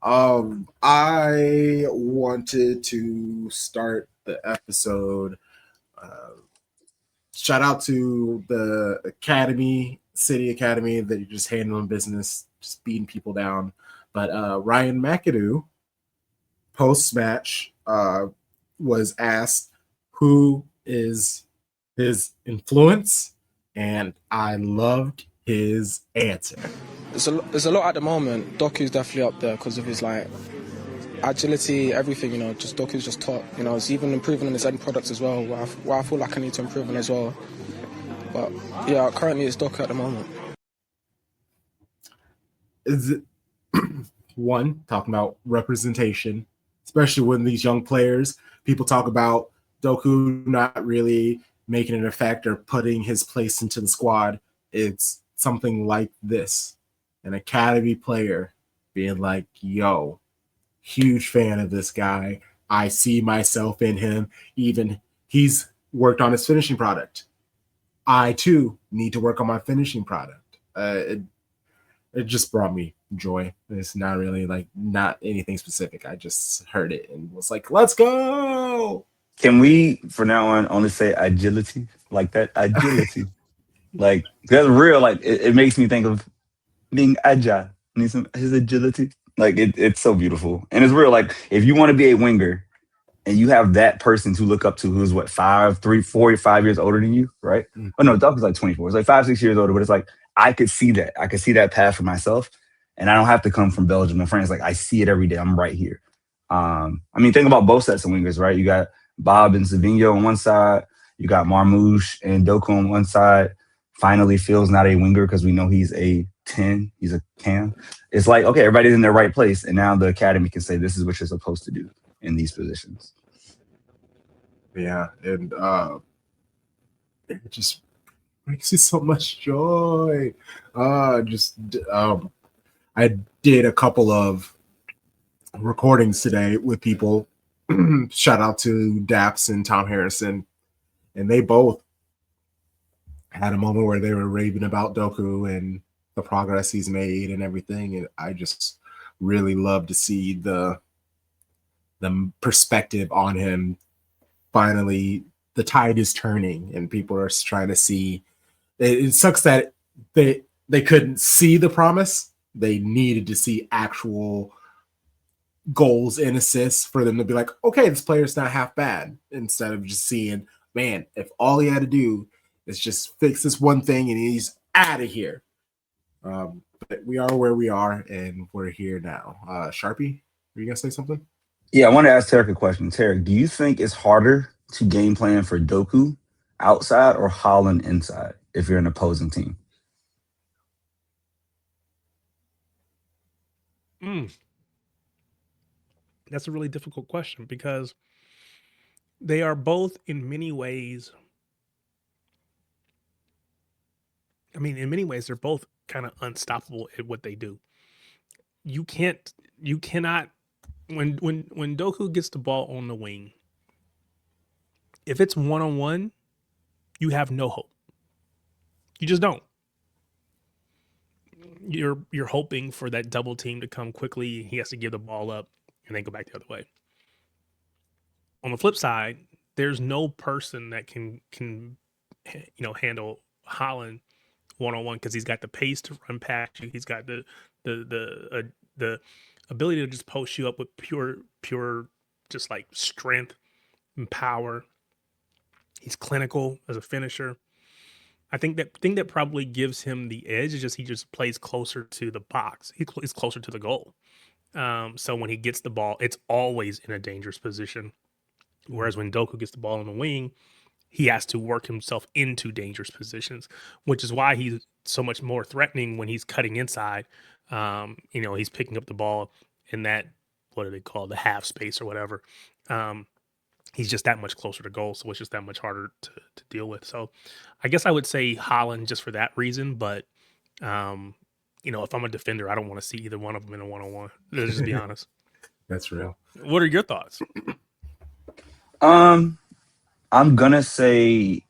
I wanted to start the episode. Uh, Shout out to the Academy, City Academy, that you're just handling business, just beating people down. But Ryan McAdoo, post match, was asked who is his influence, and I loved his answer. There's a lot at the moment. Doku's definitely up there because of his agility, everything. Just Doku's just top. He's even improving on his end products as well. Where I feel like I need to improve on as well. But yeah, currently it's Doku at the moment. Is it one talking about representation, especially when these young players, people talk about Doku not really making an effect or putting his place into the squad. It's something like this. An academy player being like, yo, huge fan of this guy. I see myself in him. Even he's worked on his finishing product. I, too, need to work on my finishing product. It just brought me joy. It's not really not anything specific. I just heard it and was like, let's go. Can we, from now on, only say agility? Like that agility. That's real. It makes me think of being agile. His agility. It's so beautiful. And it's real. If you want to be a winger and you have that person to look up to who's 5 years older than you, right? Mm-hmm. Oh no, Doc is 24. It's 5, 6 years older, but it's I could see that. I could see that path for myself. And I don't have to come from Belgium and France. I see it every day. I'm right here. Think about both sets of wingers, right? You got Bob and Savinho on one side. You got Marmouche and Doku on one side. Finally, Phil's not a winger because we know he's a 10. He's a cam. It's okay, everybody's in their right place. And now the academy can say, this is what you're supposed to do in these positions. Yeah, and it just brings me so much joy. I did a couple of recordings today with people. Shout out to Daps and Tom Harrison, and they both had a moment where they were raving about Doku and the progress he's made and everything. And I just really love to see the perspective on him. Finally, the tide is turning and people are trying to see. It sucks that they couldn't see the promise. They needed to see actual goals and assists for them to be like, okay, this player's not half bad, instead of just seeing, man, if all he had to do is just fix this one thing and he's out of here. But we are where we are and we're here now. Sharpie, were you gonna say something? Yeah, I want to ask Tarek a question. Tarek, do you think it's harder to game plan for Doku outside or Holland inside if you're an opposing team? That's a really difficult question because they are both in many ways. In many ways, they're both kind of unstoppable at what they do. You cannot, when Doku gets the ball on the wing, if it's one-on-one, you have no hope. You just don't. You're hoping for that double team to come quickly. He has to give the ball up and then go back the other way. On the flip side, there's no person that can handle Holland one-on-one because he's got the pace to run past you. He's got the ability to just post you up with pure just strength and power. He's clinical as a finisher. I think that thing that probably gives him the edge is he just plays closer to the box. He's closer to the goal. So when he gets the ball, it's always in a dangerous position. Whereas when Doku gets the ball on the wing, he has to work himself into dangerous positions, which is why he's so much more threatening when he's cutting inside. He's picking up the ball in that, what do they call, the half space or whatever. He's just that much closer to goal, so it's just that much harder to deal with. So I guess I would say Holland just for that reason, but if I'm a defender, I don't want to see either one of them in a one-on-one. Let's just be honest. That's real. What are your thoughts? I'm gonna say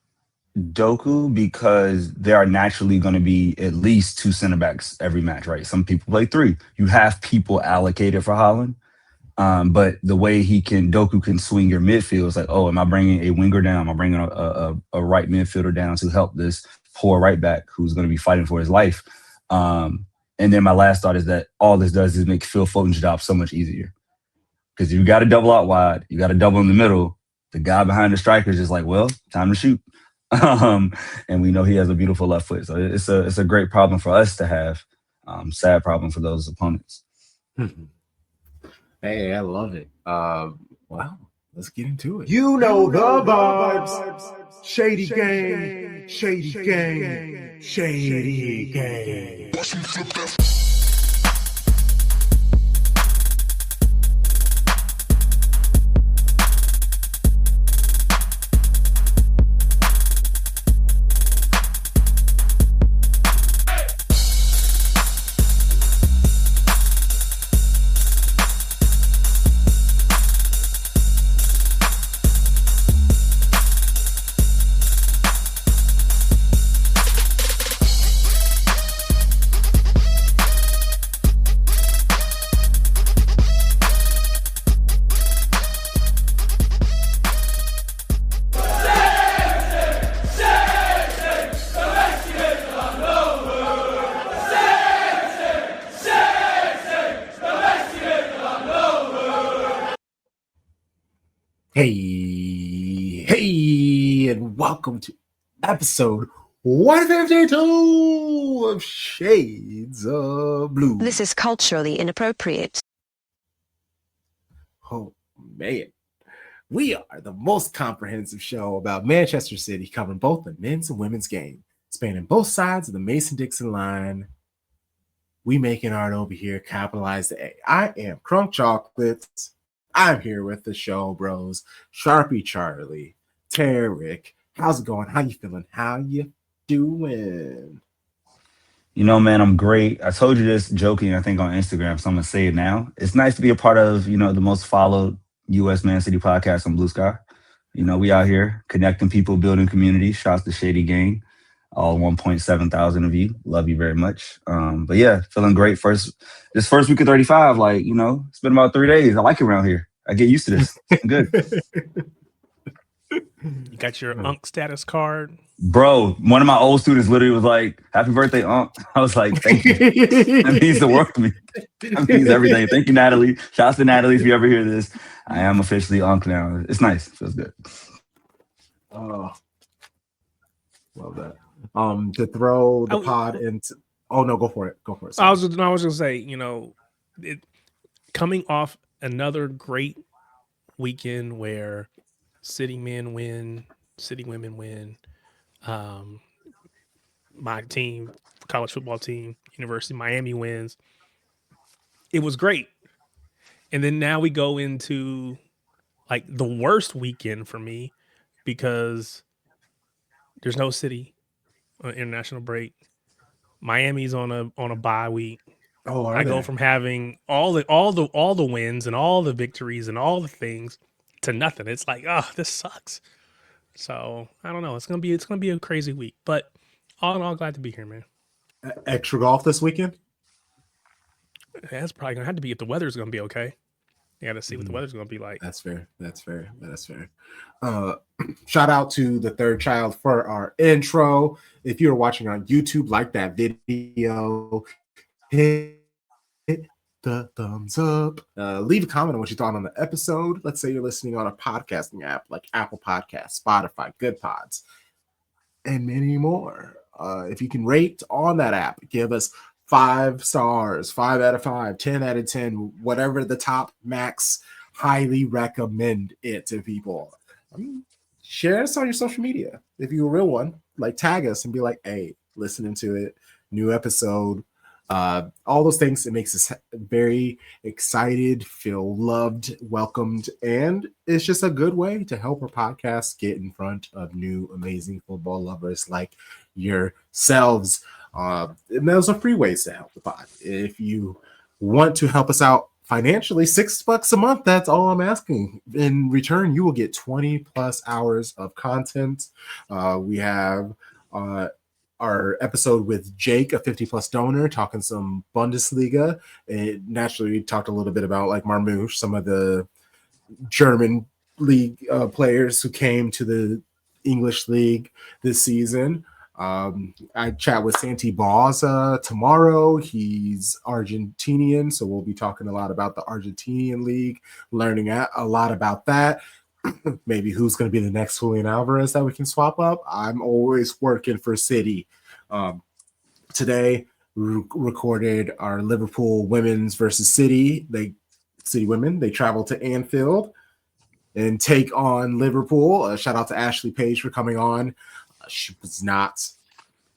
Doku because there are naturally going to be at least 2 center backs every match, right? Some people play 3. You have people allocated for Holland. But the way Doku can swing your midfield is like, oh, am I bringing a winger down? Am I bringing a right midfielder down to help this poor right back who's going to be fighting for his life? And then my last thought is that all this does is make Phil Foden's job so much easier. Because you got to double out wide, you got to double in the middle. The guy behind the striker is just like, well, time to shoot. And we know he has a beautiful left foot. So it's a great problem for us to have. Sad problem for those opponents. Hey, I love it. Wow, let's get into it. You know the vibes. Shady gang, shady gang, shady gang. Hey, and welcome to episode 152 of Shades of Blue. This is culturally inappropriate. Oh, man. We are the most comprehensive show about Manchester City, covering both the men's and women's game, spanning both sides of the Mason-Dixon line. We making art over here, capitalize the A. I am Crunk Chocolates. I'm here with the show bros, Sharpie Charlie, Tarek. How's it going? How you feeling? How you doing? You know, man, I'm great. I told you this joking, I think, on Instagram, so I'm going to say it now. It's nice to be a part of, the most followed U.S. Man City podcast on Blue Sky. We out here connecting people, building community. Shouts to Shady Gang, all 1.7 thousand of you. Love you very much. But yeah, feeling great. This first week of 35, it's been about 3 days. I like it around here. I get used to this. I'm good. You got your UNC status card? Bro, one of my old students literally was like, happy birthday, UNC. I was like, thank you. That means the world to me. That means everything. Thank you, Natalie. Shouts to Natalie if you ever hear this. I am officially UNC now. It's nice. It feels good. Oh, love that. To throw the pod into... Oh, no, go for it. Go for it. I was going to say, coming off another great weekend where City men win, City women win. My team, college football team, University of Miami wins. It was great. And then now we go into like the worst weekend for me because there's no City on international break. Miami's on a bye week. Oh, I go from having all the wins and all the victories and all the things to nothing. It's like, oh, this sucks. So I don't know. It's gonna be a crazy week, but all in all, glad to be here, man. Extra golf this weekend? That's probably gonna have to be if the weather's gonna be okay. You got to see what the weather's gonna be like. That's fair. Shout out to the third child for our intro. If you're watching on YouTube, like that video. Hit the thumbs up. Leave a comment on what you thought on the episode. Let's say you're listening on a podcasting app like Apple Podcasts, Spotify, Good Pods, and many more. If you can rate on that app, give us 5 stars, 5 out of 5, 10 out of 10, whatever the top max. Highly recommend it to people. Share us on your social media. If you're a real one, like tag us and be like, hey, listening to it, new episode. All those things, it makes us very excited, feel loved, welcomed, and it's just a good way to help our podcast get in front of new amazing football lovers like yourselves. And those are free ways to help the pod. If you want to help us out financially, $6 a month. That's all I'm asking. In return, you will get 20 plus hours of content. We have our episode with Jake, a 50 plus donor, talking some Bundesliga. Naturally, we talked a little bit about like Marmouche, some of the German league players who came to the English league this season. I chat with Santi Baza tomorrow. He's Argentinian, so we'll be talking a lot about the Argentinian league, learning a lot about that. Maybe who's going to be the next Julian Alvarez that we can swap up. I'm always working for City. Today, we recorded our Liverpool women's versus City. City women, they travel to Anfield and take on Liverpool. Shout out to Ashley Page for coming on. She was not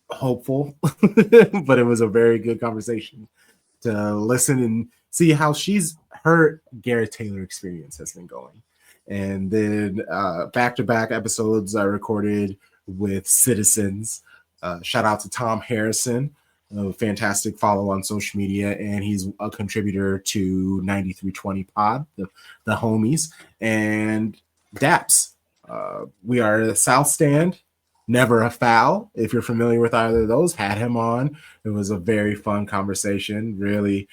hopeful, but it was a very good conversation to listen and see how her Gareth Taylor experience has been going. And then back-to-back episodes I recorded with citizens. Shout out to Tom Harrison, a fantastic follow on social media, and he's a contributor to 9320 Pod, the homies, and Daps. We are the South Stand, Never a Foul. If you're familiar with either of those, had him on. It was a very fun conversation. Really,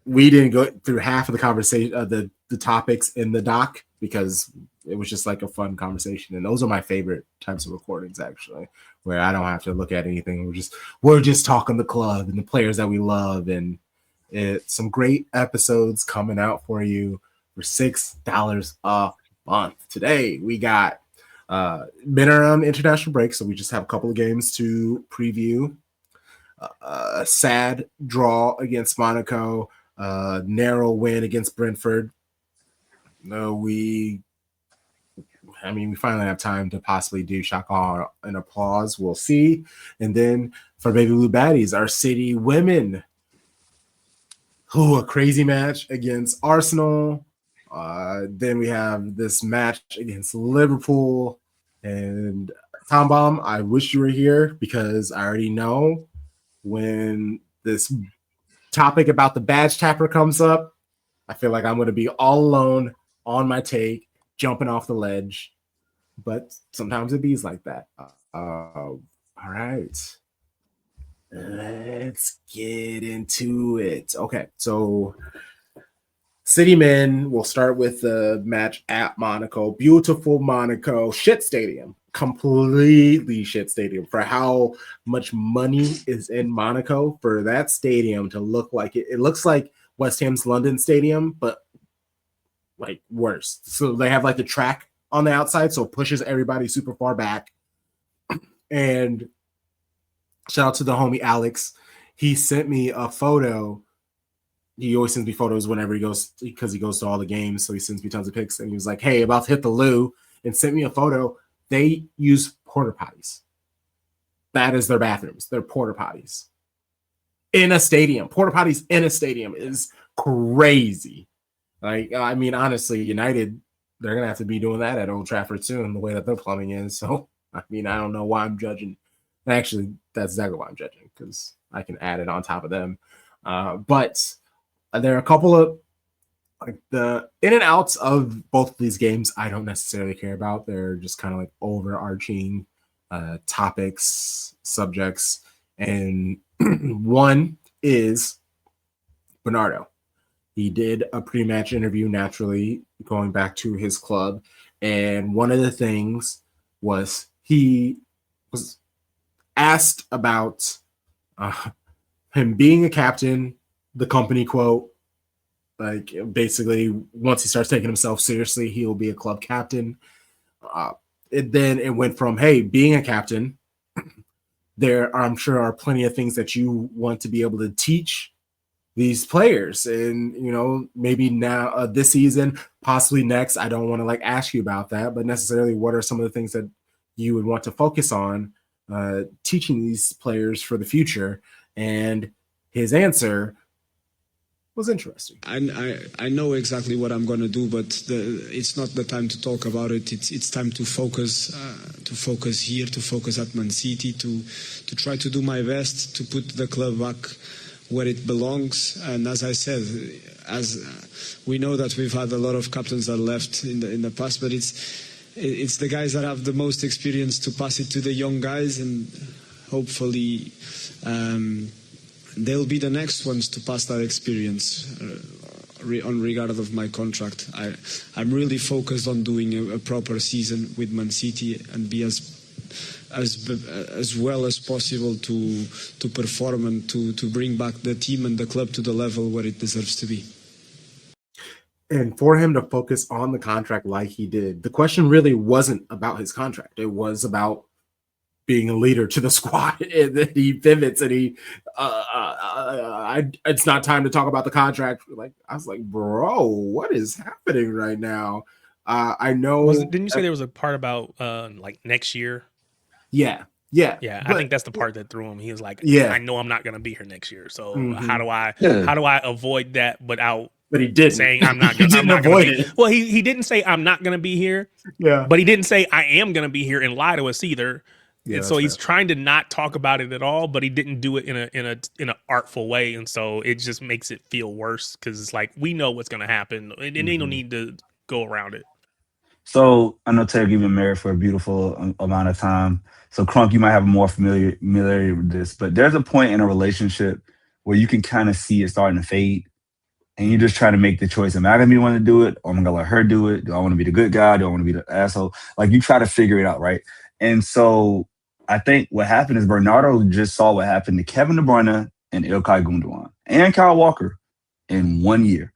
we didn't go through half of the conversation, the topics in the doc, because it was just like a fun conversation. And those are my favorite types of recordings, actually, where I don't have to look at anything. We're just talking the club and the players that we love. And it's some great episodes coming out for you for $6 a month. Today we got been around international break, so we just have a couple of games to preview. A sad draw against Monaco, narrow win against Brentford. We finally have time to possibly do Shaka and applause. We'll see. And then for Baby Blue Baddies, our City women, a crazy match against Arsenal. Then we have this match against Liverpool. And Tom Bomb, I wish you were here, because I already know when this topic about the badge tapper comes up, I feel like I'm going to be all alone on my take, jumping off the ledge. But sometimes it bees like that. All right. Let's get into it. Okay, so City men, we'll start with the match at Monaco. Beautiful Monaco. Shit stadium. Completely shit stadium. For how much money is in Monaco, for that stadium to look like it looks like West Ham's London Stadium, but like worse. So they have like the track on the outside, so it pushes everybody super far back. And shout out to the homie Alex. He sent me a photo. He always sends me photos whenever he goes, because he goes to all the games, so he sends me tons of pics. And he was like, hey, about to hit the loo, and sent me a photo. They use porta potties. That is their bathrooms. They're porta potties in a stadium. Porta potties in a stadium is crazy. Like, I mean, honestly, United, they're going to have to be doing that at Old Trafford soon, the way that their plumbing is. So, I mean, I don't know why I'm judging. Actually, that's exactly why I'm judging, because I can add it on top of them. But there are a couple of, like, the in and outs of both of these games I don't necessarily care about. They're just kind of like overarching topics, subjects. And one is Bernardo. He did a pre-match interview, naturally, going back to his club. And one of the things was he was asked about him being a captain, the company quote, like basically once he starts taking himself seriously, he'll be a club captain. Then it went from, hey, being a captain, I'm sure are plenty of things that you want to be able to teach these players, and maybe now this season, possibly next. I don't want to like ask you about that, but necessarily what are some of the things that you would want to focus on teaching these players for the future? And his answer was interesting. I know exactly what I'm going to do, but it's not the time to talk about it. It's time to focus here, to focus at Man City, to try to do my best to put the club back where it belongs. And as I said, as we know that we've had a lot of captains that left in the past, but it's the guys that have the most experience to pass it to the young guys, and hopefully they'll be the next ones to pass that experience. On regard of my contract, I'm really focused on doing a proper season with Man City and be as well as possible to perform and to bring back the team and the club to the level where it deserves to be. And for him to focus on the contract like he did, the question really wasn't about his contract. It was about being a leader to the squad. And then he pivots and it's not time to talk about the contract. Like, I was like, bro, what is happening right now? I know. Didn't you say there was a part about like next year? Yeah. I think that's the part that threw him. He was like, I know I'm not going to be here next year. So how do I avoid that without But he didn't. saying I'm not going to avoid it. Well, he didn't say I'm not going to be here. Yeah. But he didn't say I am going to be here and lie to us either. Yeah, and so he's trying to not talk about it at all, but he didn't do it in an artful way, and so it just makes it feel worse because it's like we know what's going to happen, and ain't no need to go around it. So I know Terry, you've been married for a beautiful amount of time. So Crunk, you might have more familiarity with this, but there's a point in a relationship where you can kind of see it starting to fade, and you're just trying to make the choice: am I going to be the one to do it, or am I going to let her do it? Do I want to be the good guy? Do I want to be the asshole? Like, you try to figure it out, right? And so I think what happened is Bernardo just saw what happened to Kevin De Bruyne and Ilkay Gundogan and Kyle Walker in 1 year.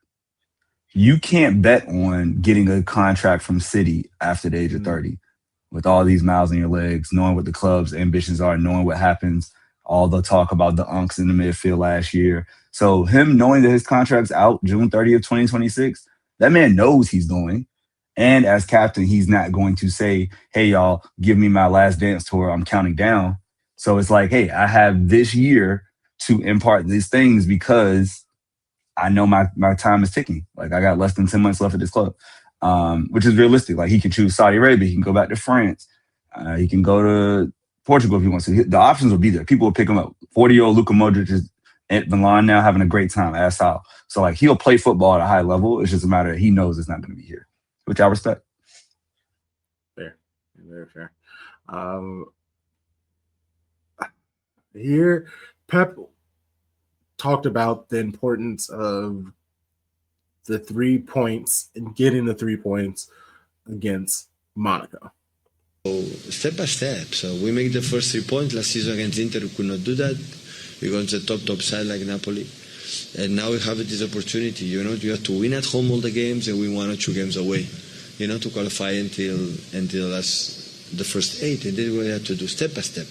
You can't bet on getting a contract from City after the age of 30 with all these miles in your legs, knowing what the club's ambitions are, knowing what happens, all the talk about the unks in the midfield last year. So him knowing that his contract's out June 30th, 2026, that man knows he's going. And as captain, he's not going to say, hey, y'all, give me my last dance tour. I'm counting down. So it's like, hey, I have this year to impart these things because I know my time is ticking. Like, I got less than 10 months left at this club, which is realistic. Like, he can choose Saudi Arabia. He can go back to France. He can go to Portugal if he wants to. The options will be there. People will pick him up. 40-year-old Luka Modric is at Milan now having a great time. Ask how. So, like, he'll play football at a high level. It's just a matter of he knows it's not going to be here, which I respect. Fair. Very fair. Here, Pep talked about the importance of the 3 points and getting the 3 points against Monaco. So step by step. So we make the first 3 points. Last season against Inter, we could not do that. We got the top side like Napoli. And now we have this opportunity. You have to win at home all the games and win 1 or 2 games away. To qualify until the first 8. And then we have to do step by step.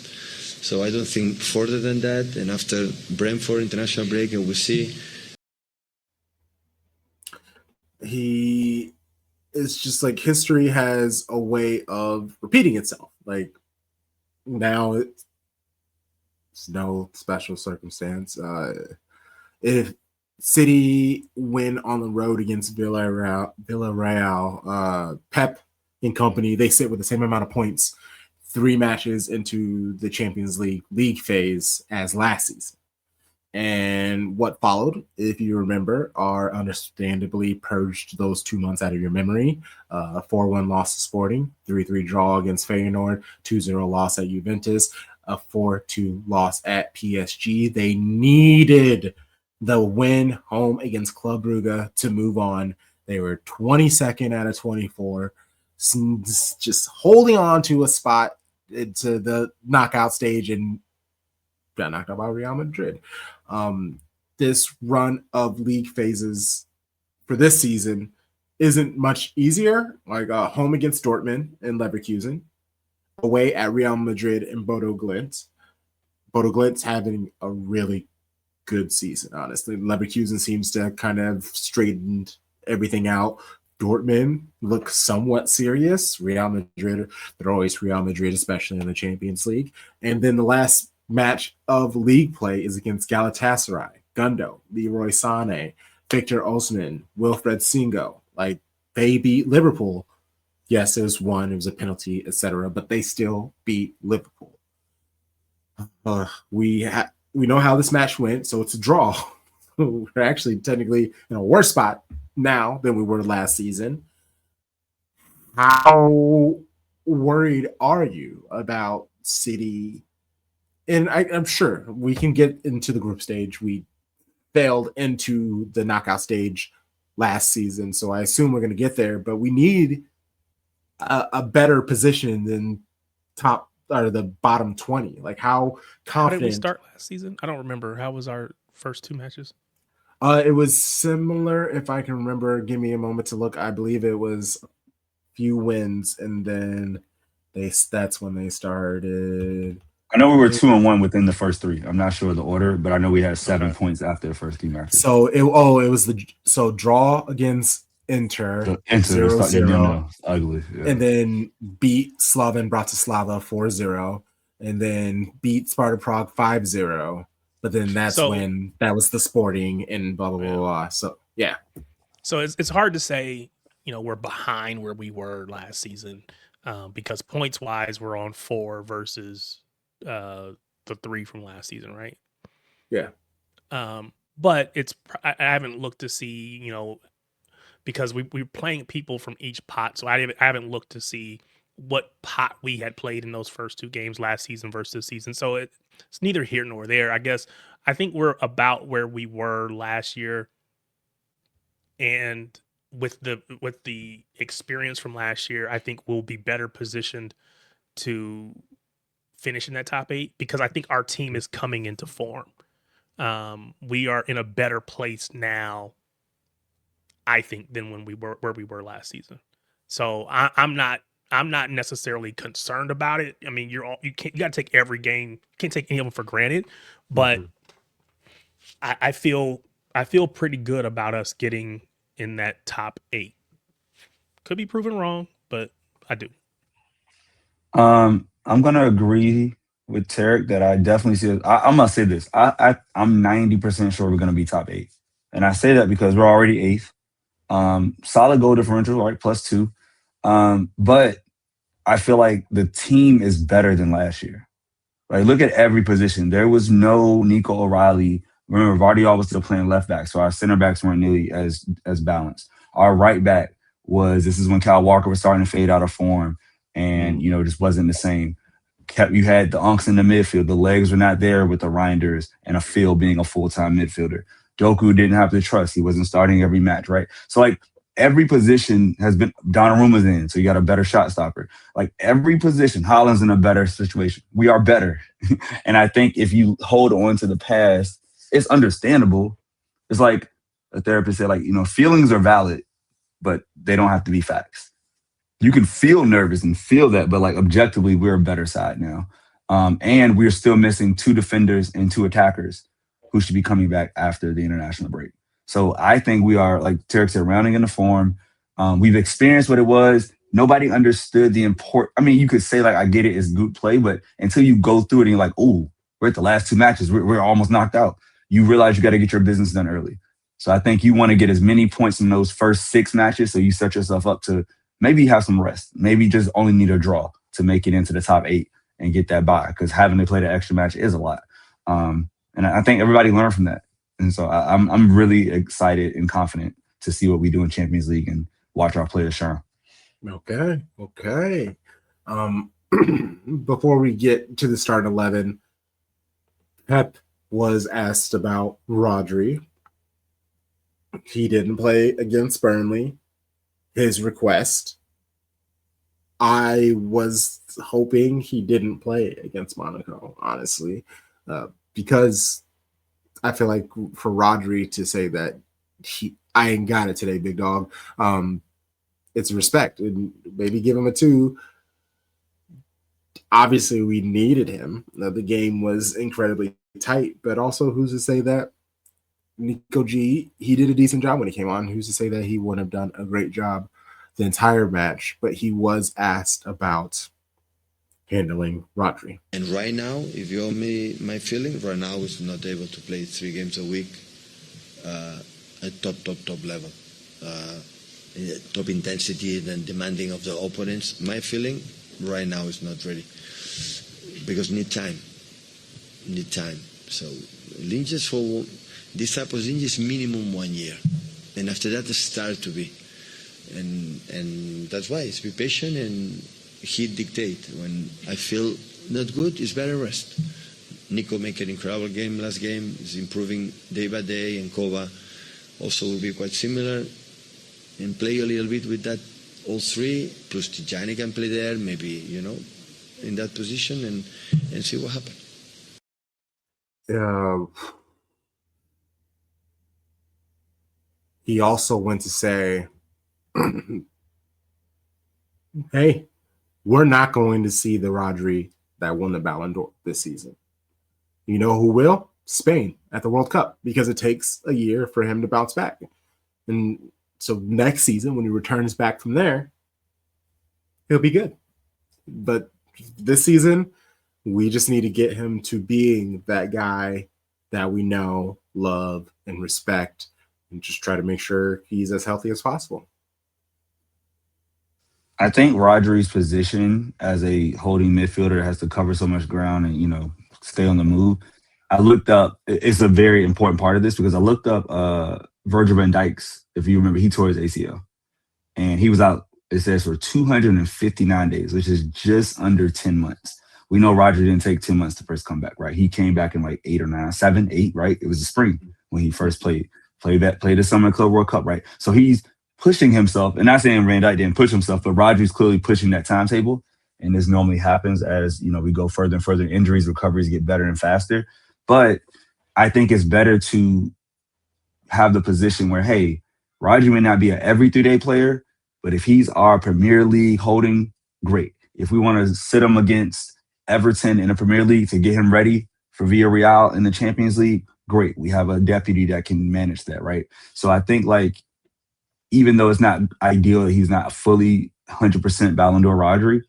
So I don't think further than that. And after Brentford international break, and we'll see. It's just like history has a way of repeating itself. Like, now it's no special circumstance. If City win on the road against Villarreal, Pep and company, they sit with the same amount of points 3 matches into the Champions League phase as last season. And what followed, if you remember, are understandably purged those 2 months out of your memory. 4-1 loss to Sporting, 3-3 draw against Feyenoord, 2-0 loss at Juventus, a 4-2 loss at PSG. They needed the win home against Club Brugge to move on. They were 22nd out of 24, just holding on to a spot into the knockout stage and got knocked out by Real Madrid. This run of league phases for this season isn't much easier. Like home against Dortmund and Leverkusen, away at Real Madrid and Bodo Glimt. Bodo Glimt's having a really good season, honestly. Leverkusen seems to kind of straightened everything out. Dortmund looks somewhat serious. Real Madrid, they're always Real Madrid, especially in the Champions League. And then the last match of league play is against Galatasaray, Gundo, Leroy Sané, Victor Osimhen, Wilfred Singo. Like, they beat Liverpool. Yes, it was a penalty, etc., but they still beat Liverpool. we know how this match went, so it's a draw. We're actually technically in a worse spot now than we were last season. How worried are you about City? And I'm sure we can get into the group stage. We failed into the knockout stage last season, so I assume we're going to get there. But we need a better position than top or the bottom 20. Like how confident? How did we start last season? I don't remember. How was our first 2 matches? It was similar, if I can remember. Give me a moment to look. I believe it was a few wins, and then that's when they started. I know we were 2-1 within the first 3. I'm not sure of the order, but I know we had 7 points after the first 3 matches. So it was draw against Inter, So Inter 0-0, ugly, yeah. And then beat Slovan Bratislava 4-0, and then beat Sparta Prague 5-0. But then when that was the Sporting and blah blah blah blah. So yeah. So it's hard to say, we're behind where we were last season, because points wise we're on 4 versus the 3 from last season, right? Yeah. But I haven't looked to see, because we're playing people from each pot, so I haven't looked to see what pot we had played in those first 2 games last season versus this season. So it's neither here nor there. I guess I think we're about where we were last year, and with the experience from last year, I think we'll be better positioned to finish in that top 8, because I think our team is coming into form. We are in a better place now, I think, than when we were where we were last season. So I'm not necessarily concerned about it. I mean, you got to take every game. You can't take any of them for granted, but I feel pretty good about us getting in that top 8. Could be proven wrong, but I do. I'm gonna agree with Tarek that I definitely see. I'm gonna say this. I'm 90% sure we're gonna be top 8, and I say that because we're already 8th. Solid goal differential, right? +2. But I feel like the team is better than last year. Like, look at every position. There was no Nico O'Reilly. Remember, Vardy was still playing left back, so our center backs weren't nearly as balanced. Our right back this is when Kyle Walker was starting to fade out of form, and just wasn't the same. You had the unks in the midfield. The legs were not there with the Reinders and a Phil being a full-time midfielder. Doku didn't have the trust. He wasn't starting every match, right? So, like, every position has been – Donnarumma's in, so you got a better shot stopper. Like, every position, Haaland's in a better situation. We are better. And I think if you hold on to the past, it's understandable. It's like a therapist said, like, feelings are valid, but they don't have to be facts. You can feel nervous and feel that, but like objectively, we're a better side now. And we're still missing 2 defenders and 2 attackers who should be coming back after the international break. So I think we are, like Tarek said, rounding into form. We've experienced what it was. Nobody understood the import. I mean, you could say, like, I get it, it's good play, but until you go through it and you're like, oh, we're at the last 2 matches. We're almost knocked out. You realize you got to get your business done early. So I think you want to get as many points in those first 6 matches so you set yourself up to maybe have some rest. Maybe just only need a draw to make it into the top 8 and get that bye, because having to play the extra match is a lot. And I think everybody learned from that. And so I'm really excited and confident to see what we do in Champions League and watch our players shine. Okay. Before we get to the starting 11, Pep was asked about Rodri. He didn't play against Burnley. His request. I was hoping he didn't play against Monaco, honestly, because I feel like for Rodri to say that I ain't got it today, big dog, it's respect, and maybe give him a 2. Obviously, we needed him. The game was incredibly tight, but also who's to say that Nico G, he did a decent job when he came on. Who's to say that he wouldn't have done a great job the entire match? But he was asked about handling Rodri. And right now, if you ask me my feeling, right now is not able to play 3 games a week at top level. Top intensity and demanding of the opponents. My feeling right now is not ready because need time. So linges for this type of linges minimum 1 year, and after that it start to be, and that's why it's be patient and he dictate. When I feel not good, it's better rest. Nico make an incredible game last game. He's improving day by day, and Kova also will be quite similar, and play a little bit with that all three. Plus Tijani can play there, maybe, you know, in that position, and see what happens. He also went to say, hey, we're not going to see the Rodri that won the Ballon d'Or this season. You know who will? Spain at the World Cup, because it takes a year for him to bounce back. And so next season, when he returns back from there, he'll be good. But this season, we just need to get him to being that guy that we know, love, and respect, and just try to make sure he's as healthy as possible. I think Rodri's position as a holding midfielder has to cover so much ground and, you know, stay on the move. I looked up, it's a very important part of this because I looked up Virgil van Dijk's, if you remember, he tore his ACL. And he was out, it says, for 259 days, which is just under 10 months. We know Rodri didn't take 10 months to first come back, right? He came back in like 8 or 9, 7, 8, right? It was the spring when he first played the Summer Club World Cup, right? So he's pushing himself, and not saying Van Dijk didn't push himself, but Rodri's clearly pushing that timetable. And this normally happens as, you know, we go further and further, injuries, recoveries get better and faster. But I think it's better to have the position where, hey, Rodri may not be an every 3-day player, but if he's our Premier League holding, great. If we want to sit him against Everton in the Premier League to get him ready for Villarreal in the Champions League, great. We have a deputy that can manage that, right? So I think, like, even though it's not ideal that he's not fully 100% Ballon d'Or Rodri,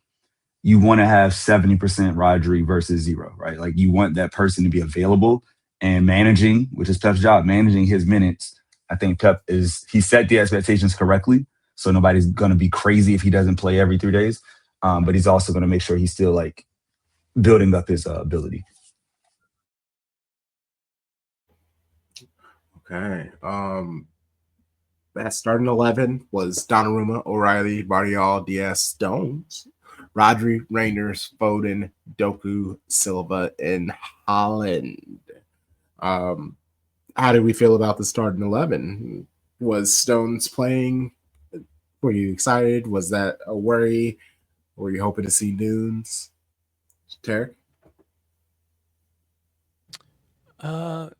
you want to have 70% Rodri versus 0, right? Like, you want that person to be available and managing, which is Pep's job, managing his minutes. I think Pep he set the expectations correctly. So nobody's going to be crazy if he doesn't play every 3 days. But he's also going to make sure he's still, like, building up his ability. Okay. That starting 11 was Donnarumma, O'Reilly, Bardiol, Diaz, Stones, Rodri, Reinders, Foden, Doku, Silva, and Holland. How did we feel about the starting 11? Was Stones playing? Were you excited? Was that a worry? Were you hoping to see Nunes? Tarek? I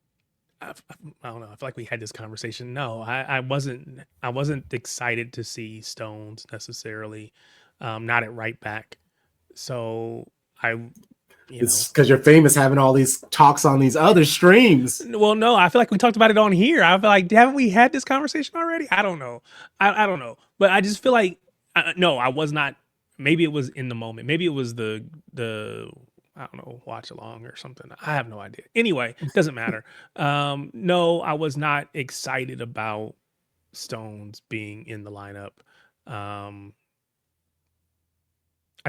don't know. I feel like we had this conversation. No, I wasn't excited to see Stones necessarily, not at right back. So it's because you're famous having all these talks on these other streams. Well, no, I feel like we talked about it on here. I feel like, haven't we had this conversation already? I don't know. I don't know, but I just feel like no, I was not. Maybe it was in the moment. Maybe it was the I don't know, watch along or something. I have no idea. Anyway, doesn't matter. No, I was not excited about Stones being in the lineup. I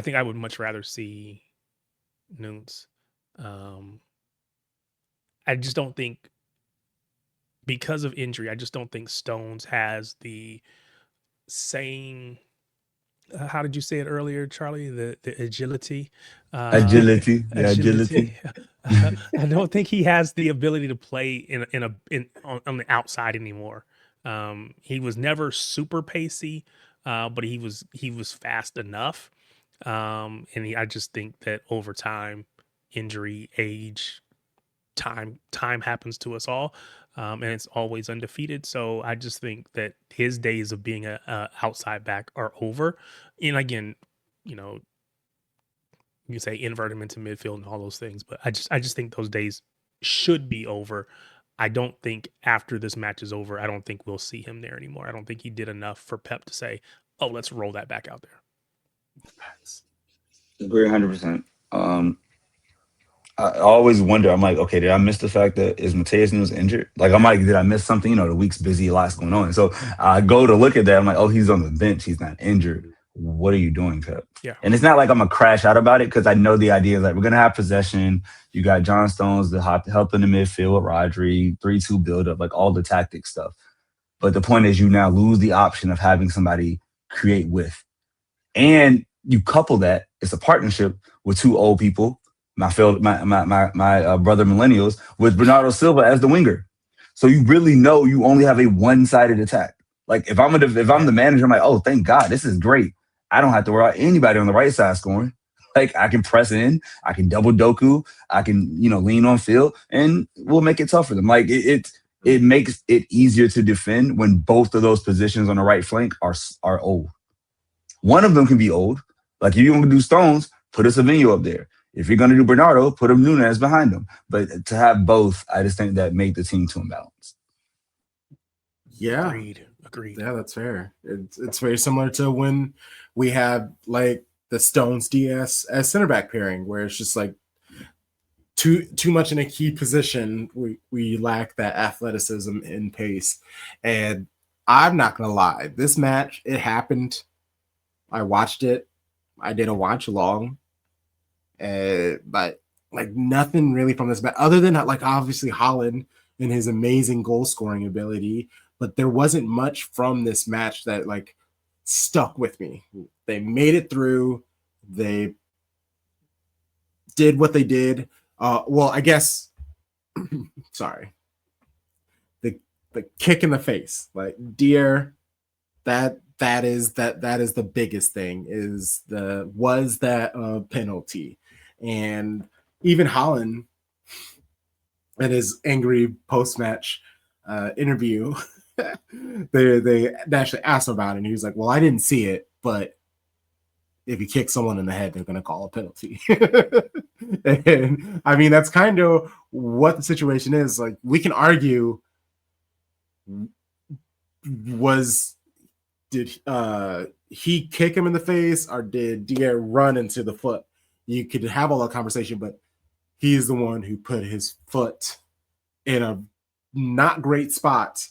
think I would much rather see Nunes. I just don't think, because of injury, I just don't think Stones has the same. How did you say it earlier, Charlie? The agility. Agility. I don't think he has the ability to play on the outside anymore. He was never super pacey, but he was fast enough. I just think that over time, injury, age, time happens to us all. And it's always undefeated. So I just think that his days of being a outside back are over. And again, you know, you say invert him into midfield and all those things, but I just think those days should be over. I don't think after this match is over, I don't think we'll see him there anymore. I don't think he did enough for Pep to say, oh, let's roll that back out there. Agree 100%. I always wonder, I'm like, okay, did I miss the fact that is Mateus Nunes injured? Like, I'm like, did I miss something? You know, the week's busy, lots going on. And so I go to look at that. I'm like, oh, he's on the bench. He's not injured. what are you doing, Pep? Yeah. And it's not like I'm gonna crash out about it because I know the idea is like we're gonna have possession. You got John Stones to help in the midfield with Rodri, 3-2 build up, like all the tactic stuff. But the point is, you now lose the option of having somebody create with, and you couple that it's a partnership with two old people, my brother millennials, with Bernardo Silva as the winger. So you really know you only have a one-sided attack. Like if I'm the manager, I'm like, oh, thank God, this is great. I don't have to worry about anybody on the right side scoring. Like I can press in, I can double Doku, I can lean on Phil, and we'll make it tough for them. Like it makes it easier to defend when both of those positions on the right flank are old. One of them can be old. Like if you're gonna do Stones, put a Savinho up there. If you're gonna do Bernardo, put a Nunes behind them. But to have both, I just think that made the team too imbalanced. Yeah. Agreed. Yeah, that's fair. It's very similar to when we had like the Stones DS as center back pairing, where it's just like too much in a key position. We lack that athleticism and pace. And I'm not gonna lie, this match, it happened. I watched it. I did a watch along. But like nothing really from this match, other than like obviously Holland and his amazing goal scoring ability. But there wasn't much from this match that like stuck with me. They made it through. They did what they did. Well, I guess, sorry. The kick in the face, like Dier, that is the biggest thing. Was that penalty, and even Holland in his angry post match interview. they actually asked him about it, and he was like, well, I didn't see it, but if you kick someone in the head, they're going to call a penalty. And I mean, that's kind of what the situation is. Like, we can argue, did he kick him in the face, or did Dier run into the foot? You could have all that conversation, but he's the one who put his foot in a not great spot,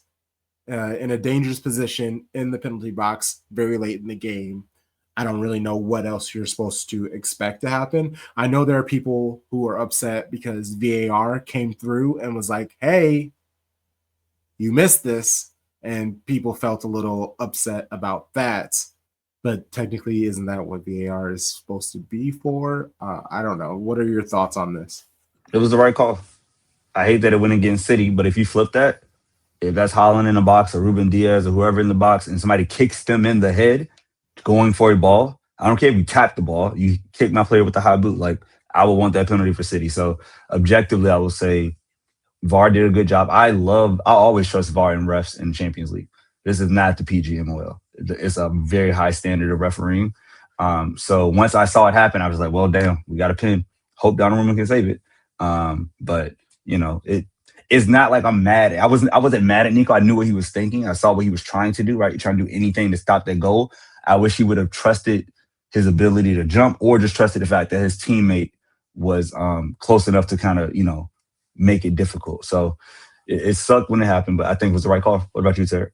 in a dangerous position in the penalty box very late in the game. I don't really know what else you're supposed to expect to happen. I know there are people who are upset because VAR came through and was like, hey, you missed this. And people felt a little upset about that. But technically, isn't that what VAR is supposed to be for? I don't know. What are your thoughts on this? It was the right call. I hate that it went against City, but if you flip that, if that's Holland in the box or Ruben Diaz or whoever in the box and somebody kicks them in the head going for a ball, I don't care if you tap the ball, you kick my player with the high boot. Like, I would want that penalty for City. So objectively, I will say VAR did a good job. I always trust VAR and refs in the Champions League. This is not the PGMOL. It's a very high standard of refereeing. So once I saw it happen, I was like, well, damn, we got a pin. Hope Donnarumma can save it. But it's not like I'm mad. I wasn't mad at Nico. I knew what he was thinking. I saw what he was trying to do, right? Trying to do anything to stop that goal. I wish he would have trusted his ability to jump, or just trusted the fact that his teammate was close enough to kind of, make it difficult. So it sucked when it happened, but I think it was the right call. What about you, Tarek?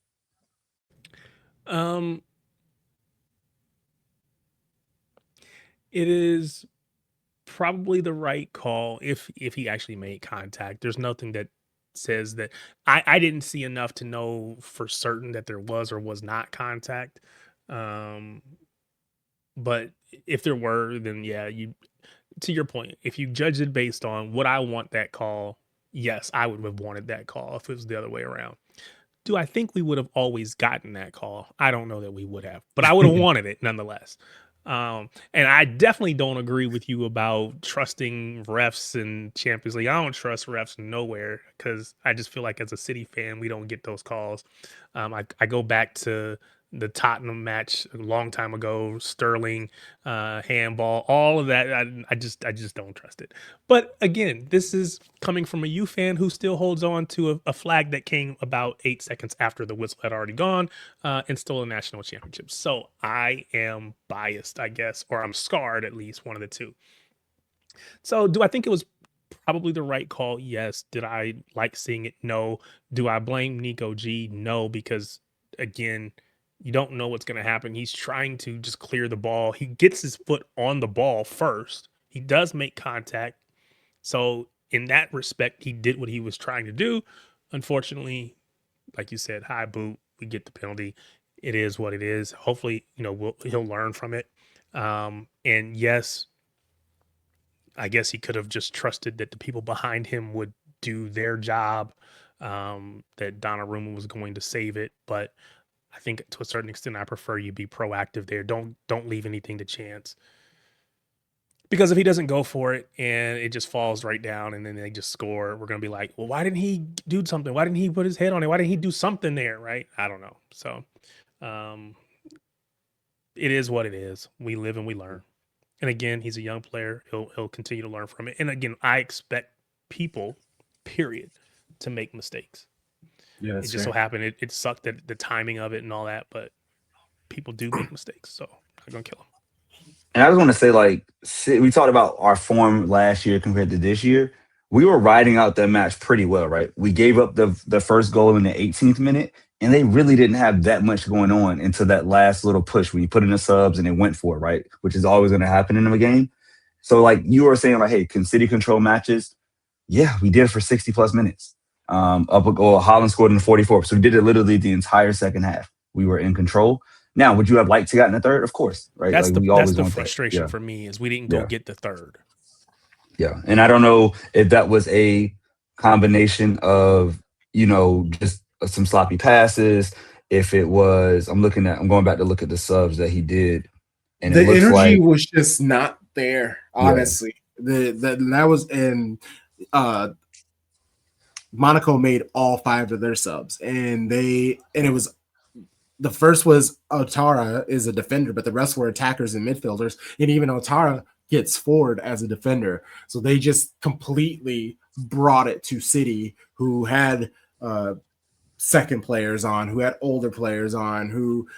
It is probably the right call if he actually made contact. There's nothing that says that. I didn't see enough to know for certain that there was or was not contact. But if there were, then yeah, to your point, if you judge it based on would I want that call, yes, I would have wanted that call if it was the other way around. Do I think we would have always gotten that call? I don't know that we would have, but I would have wanted it nonetheless. And I definitely don't agree with you about trusting refs in Champions League. I don't trust refs nowhere because I just feel like as a City fan, we don't get those calls. I go back to the Tottenham match a long time ago, Sterling, handball, all of that. I just don't trust it. But again, this is coming from a U fan who still holds on to a flag that came about 8 seconds after the whistle had already gone, and stole a national championship. So I am biased, I guess, or I'm scarred, at least one of the two. So do I think it was probably the right call? Yes. Did I like seeing it? No. Do I blame Nico G? No, because again, You don't know what's going to happen. He's trying to just clear the ball. He gets his foot on the ball first. He does make contact. So in that respect, he did what he was trying to do. Unfortunately, like you said, high boot, we get the penalty. It is what it is. Hopefully, he'll learn from it. And yes, I guess he could have just trusted that the people behind him would do their job, that Donnarumma was going to save it. But I think to a certain extent, I prefer you be proactive there. Don't leave anything to chance. Because if he doesn't go for it and it just falls right down and then they just score, we're going to be like, well, why didn't he do something? Why didn't he put his head on it? Why didn't he do something there? Right? I don't know. So it is what it is. We live and we learn. And again, he's a young player. He'll continue to learn from it. And again, I expect people, period, to make mistakes. Yeah, it just so happened. It sucked that the timing of it and all that, but people do make mistakes. So I'm going to kill him. And I just want to say, like, we talked about our form last year compared to this year. We were riding out that match pretty well, right? We gave up the first goal in the 18th minute, and they really didn't have that much going on until that last little push when you put in the subs and they went for it, right? Which is always going to happen in a game. So, like, you were saying, like, hey, can City control matches? Yeah, we did it for 60-plus minutes. Holland scored in the 44th. So we did it literally the entire second half. We were in control. Now, would you have liked to get in the third? Of course, right? That's like, the frustration for me is we didn't go get the third. Yeah, and I don't know if that was a combination of, just some sloppy passes. If it was, I'm going back to look at the subs that he did, and the it looks energy like was just not there. Honestly, that was in. Monaco made all 5 of their subs, and it was. The first was Otara is a defender, but the rest were attackers and midfielders. And even Otara gets forward as a defender. So they just completely brought it to City, who had second players on, who had older players on, who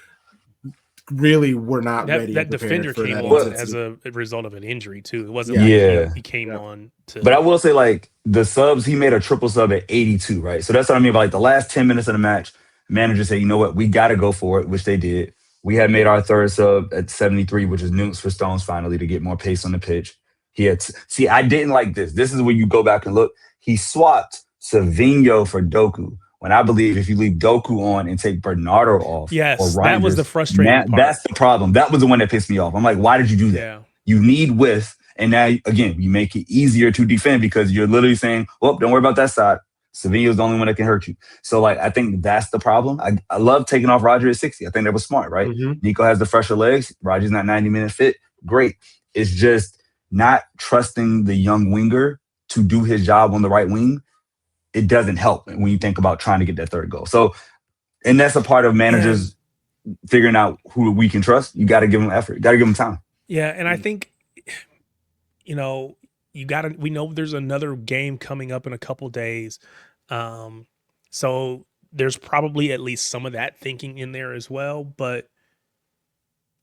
really were not ready. That defender came on as a result of an injury, too. It wasn't like he came on to. But I will say, like, the subs, he made a triple sub at 82, right? So that's what I mean by, like, the last 10 minutes of the match. Manager said, you know what, we got to go for it, which they did. We had made our third sub at 73, which is Nukes for Stones finally to get more pace on the pitch. I didn't like this. This is where you go back and look. He swapped Savinho for Doku. When I believe if you leave Doku on and take Bernardo off, yes, or Reinders, that was the frustrating part. That's the problem. That was the one that pissed me off. I'm like, why did you do that? Yeah. You need width, and now again, you make it easier to defend because you're literally saying, "Well, don't worry about that side. Savinho's the only one that can hurt you." So, like, I think that's the problem. I love taking off Roger at 60. I think that was smart, right? Mm-hmm. Nico has the fresher legs. Roger's not 90-minute fit. Great. It's just not trusting the young winger to do his job on the right wing. It doesn't help when you think about trying to get that third goal. So, and that's a part of managers figuring out who we can trust. You got to give them effort. You got to give them time. Yeah, and I think, we know there's another game coming up in a couple days. So there's probably at least some of that thinking in there as well. But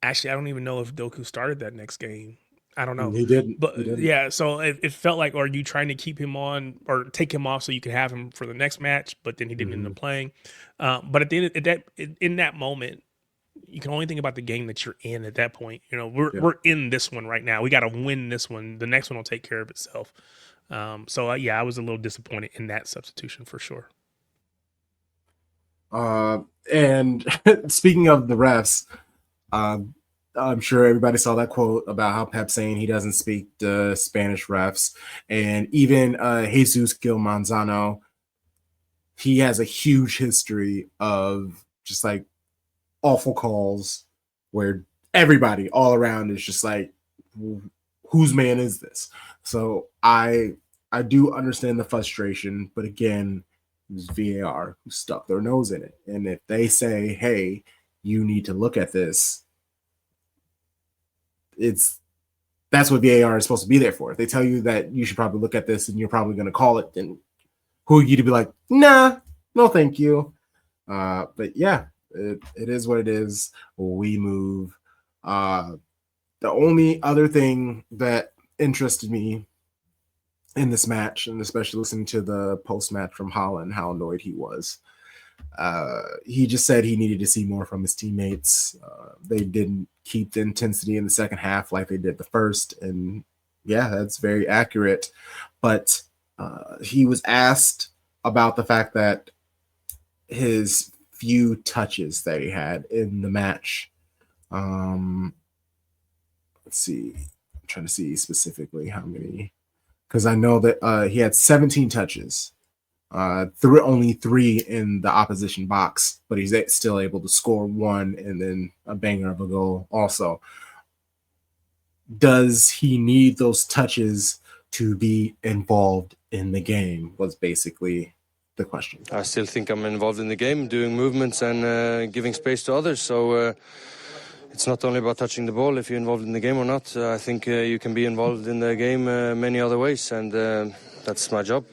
actually, I don't even know if Doku started that next game. I don't know. He didn't. But yeah, so it felt like, are you trying to keep him on or take him off so you can have him for the next match? But then he didn't end up playing. But at the end in that moment, you can only think about the game that you're in at that point. We're in this one right now. We got to win this one. The next one will take care of itself. So I was a little disappointed in that substitution for sure. And speaking of the refs, I'm sure everybody saw that quote about how Pep saying he doesn't speak the Spanish refs, and even Jesus Gil Manzano, he has a huge history of just like awful calls where everybody all around is just like, whose man is this? So I do understand the frustration, but again, it's VAR who stuck their nose in it. And if they say, hey, you need to look at this, that's what VAR is supposed to be there for. If they tell you that you should probably look at this and you're probably going to call it, then who are you to be like, nah, no, thank you. But yeah, it is what it is. We move. The only other thing that interested me in this match, and especially listening to the post-match from Holland, how annoyed he was. He just said he needed to see more from his teammates. They didn't keep the intensity in the second half like they did the first. And yeah, that's very accurate. But he was asked about the fact that his few touches that he had in the match. Let's see. I'm trying to see specifically how many, because I know that he had 17 touches. Only 3 in the opposition box, but he's still able to score 1 and then a banger of a goal also. Does he need those touches to be involved in the game was basically the question. I still think I'm involved in the game, doing movements and giving space to others. So it's not only about touching the ball if you're involved in the game or not. I think you can be involved in the game many other ways, and that's my job.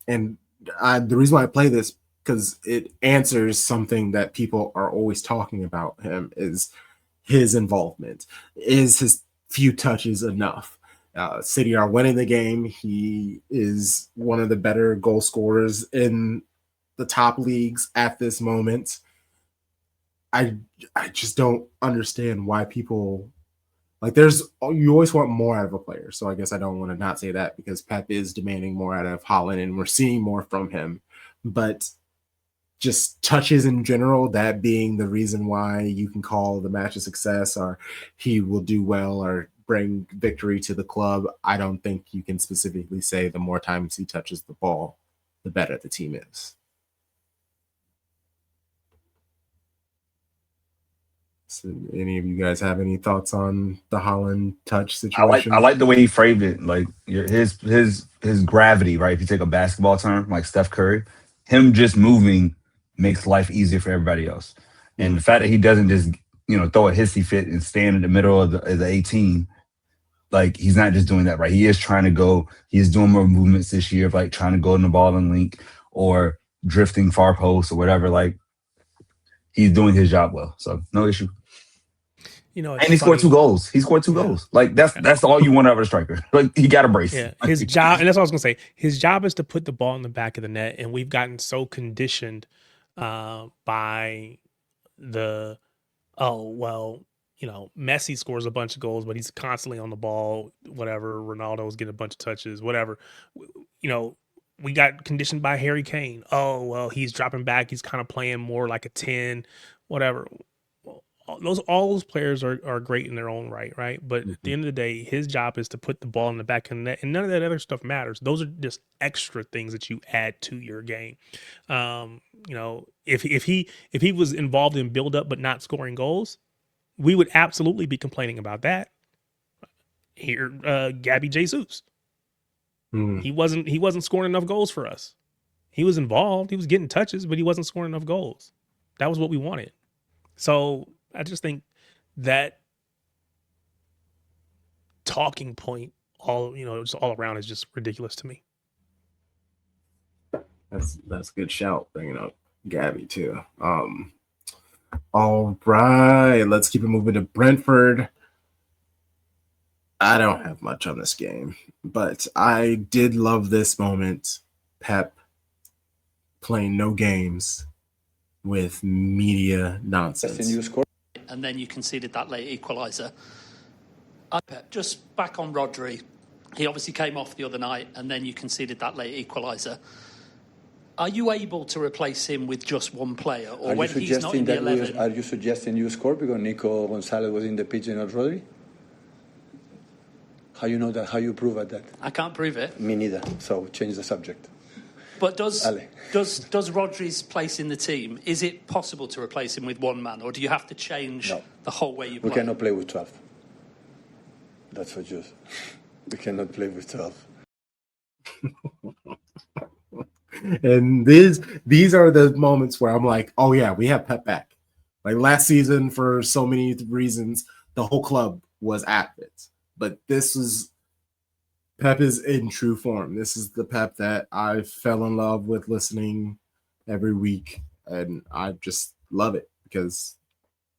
And the reason why I play this, because it answers something that people are always talking about him, is his involvement. Is his few touches enough? City are winning the game. He is one of the better goal scorers in the top leagues at this moment. I just don't understand why people like you always want more out of a player. So I guess I don't want to not say that, because Pep is demanding more out of Haaland and we're seeing more from him. But just touches in general, that being the reason why you can call the match a success or he will do well or bring victory to the club, I don't think you can specifically say the more times he touches the ball, the better the team is. So any of you guys have any thoughts on the Haaland touch situation? I like the way he framed it. Like his gravity, right? If you take a basketball term, like Steph Curry, him just moving makes life easier for everybody else. And the fact that he doesn't just, throw a hissy fit and stand in the middle of the 18, like he's not just doing that, right? He is trying to go. He's doing more movements this year of like trying to go in the ball and link or drifting far post or whatever. Like he's doing his job well. So no issue. And he scored 2 goals. He scored 2 goals. Like that's all you want out of a striker. Like he got a brace. Yeah, his job, and that's what I was gonna say. His job is to put the ball in the back of the net, and we've gotten so conditioned by the Messi scores a bunch of goals, but he's constantly on the ball. Whatever, Ronaldo's getting a bunch of touches. Whatever, we got conditioned by Harry Kane. Oh well, he's dropping back. He's kind of playing more like a 10. Whatever. All those players are great in their own right? But at the end of the day, his job is to put the ball in the back of the net, and none of that other stuff matters. Those are just extra things that you add to your game. If he was involved in build up but not scoring goals, we would absolutely be complaining about that. Here, Gabby Jesus, he wasn't scoring enough goals for us. He was involved, he was getting touches, but he wasn't scoring enough goals. That was what we wanted. So I just think that talking point, just all around, is just ridiculous to me. That's a good shout, bringing up Gabby too. All right, let's keep it moving to Brentford. I don't have much on this game, but I did love this moment. Pep playing no games with media nonsense. And then you conceded that late equaliser. Just back on Rodri, he obviously came off the other night, and then you conceded that late equaliser. Are you able to replace him with just one player, or when he's not in the 11? Are you suggesting you score because Nico Gonzalez was in the pitch and not Rodri? How you know that? How you prove that? I can't prove it. Me neither. So change the subject. But does Rodri's place in the team, is it possible to replace him with one man, or do you have to change the whole way you play? We cannot play with 12. That's for sure. We cannot play with 12. And these are the moments where I'm like, oh yeah, we have Pep back. Like last season, for so many reasons, the whole club was at it. But Pep is in true form. This is the Pep that I fell in love with listening every week, and I just love it because,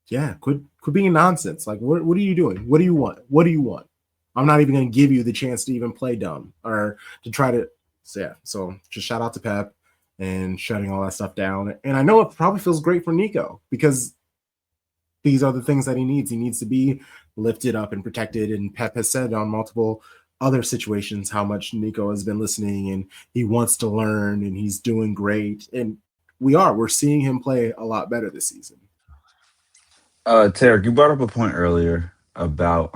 yeah, quit being nonsense. Like, what are you doing? What do you want? What do you want? I'm not even going to give you the chance to even play dumb or to try to. So yeah, so just shout out to Pep, and shutting all that stuff down. And I know it probably feels great for Nico because these are the things that he needs. He needs to be lifted up and protected. And Pep has said on multiple other situations how much Nico has been listening and he wants to learn and he's doing great. And we're seeing him play a lot better this season. Tarek, you brought up a point earlier about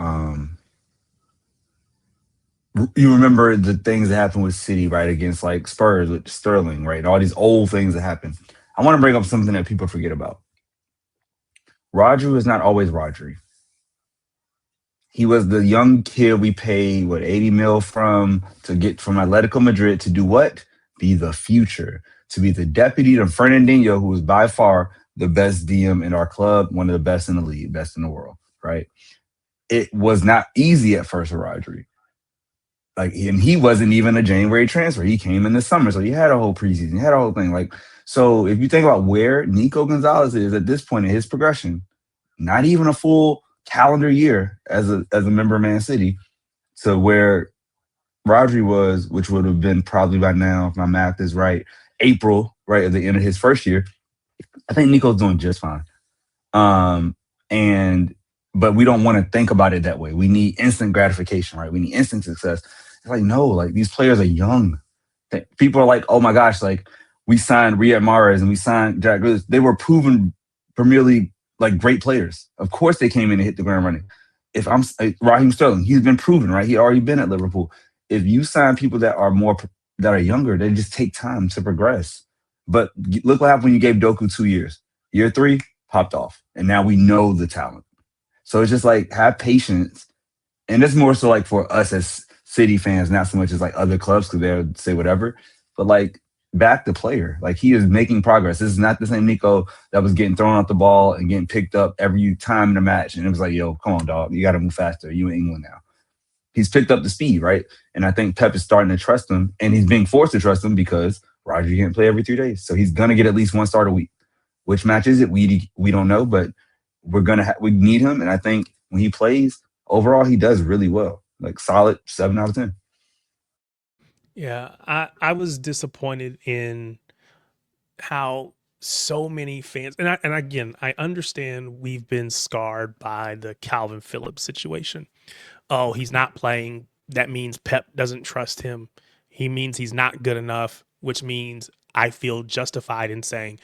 you remember the things that happened with City, right, against like Spurs with Sterling, right, and all these old things that happened. I want to bring up something that people forget about. Rodri is not always Rodri. He was the young kid we paid 80 mil to get from Atletico Madrid to do what? Be the future, to be the deputy to Fernandinho, who was by far the best DM in our club, one of the best in the league, best in the world, right? It was not easy at first for Rodri. And he wasn't even a January transfer. He came in the summer, so he had a whole preseason, he had a whole thing. So if you think about where Nico Gonzalez is at this point in his progression, not even a full calendar year as a member of Man City, to where Rodri was, which would have been probably by now, if my math is right, April, right at the end of his first year. I think Nico's doing just fine. But we don't want to think about it that way. We need instant gratification, right? We need instant success. It's like, no, these players are young. People are like, oh my gosh, we signed Riyad Mahrez and we signed Jack Grealish. They were proven Premier League great players. Of course they came in and hit the ground running. If I'm Raheem Sterling, he's been proven, right? He already been at Liverpool. If you sign people that are younger, they just take time to progress. But look what happened when you gave Doku 2 years. Year 3, popped off. And now we know the talent. So it's just have patience. And it's more so for us as City fans, not so much as other clubs because they'll say whatever. But back the player. He is making progress. This is not the same Nico that was getting thrown off the ball and getting picked up every time in a match. And it was yo, come on, dog. You got to move faster. You in England now. He's picked up the speed, right? And I think Pep is starting to trust him. And he's being forced to trust him because Rodri can't play every 3 days. So he's going to get at least 1 start a week. Which match is it? We don't know, but we need him. And I think when he plays, overall, he does really well. Solid 7 out of 10. Yeah, I was disappointed in how so many fans, and again, I understand we've been scarred by the Calvin Phillips situation. Oh, he's not playing. That means Pep doesn't trust him. He means he's not good enough, which means I feel justified in saying,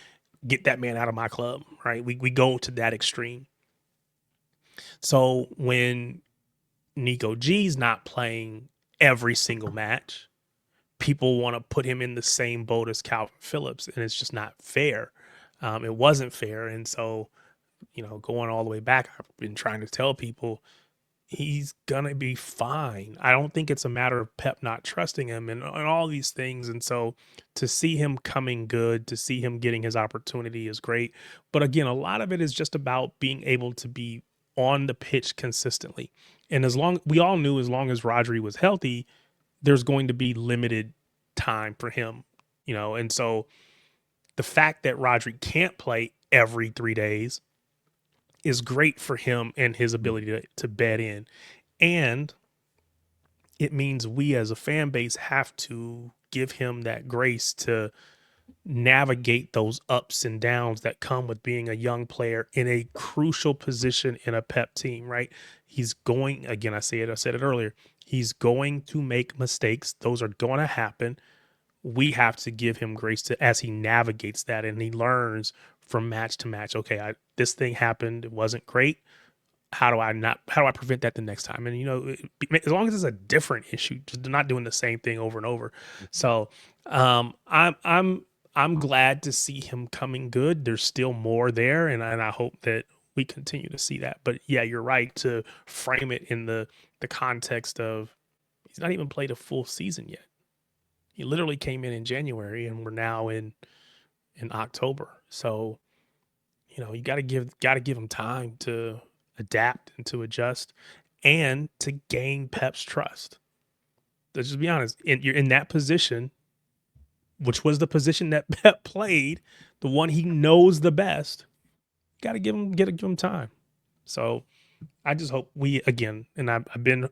get that man out of my club, right? We go to that extreme. So when Nico G's not playing every single match, people want to put him in the same boat as Calvin Phillips, and it's just not fair. It wasn't fair. And so, going all the way back, I've been trying to tell people he's going to be fine. I don't think it's a matter of Pep not trusting him and all these things. And so to see him coming good, to see him getting his opportunity is great. But again, a lot of it is just about being able to be on the pitch consistently. And we all knew as long as Rodri was healthy, there's going to be limited time for him, and so the fact that Rodri can't play every 3 days is great for him and his ability to bed in. And it means we as a fan base have to give him that grace to navigate those ups and downs that come with being a young player in a crucial position in a Pep team, right? He's going, again, I said it earlier, he's going to make mistakes. Those are going to happen. We have to give him grace as he navigates that and he learns from match to match. Okay, this thing happened. It wasn't great. How do I prevent that the next time? And, as long as it's a different issue, just not doing the same thing over and over. So I'm glad to see him coming good. There's still more there. And I hope that we continue to see that. But yeah, you're right to frame it in the context of he's not even played a full season yet. He literally came in January and we're now in October. So, you got to give him time to adapt and to adjust and to gain Pep's trust. Let's just be honest. You're in that position, which was the position that Pep played, the one he knows the best. You got to give him time. So I just hope we, again, and I've been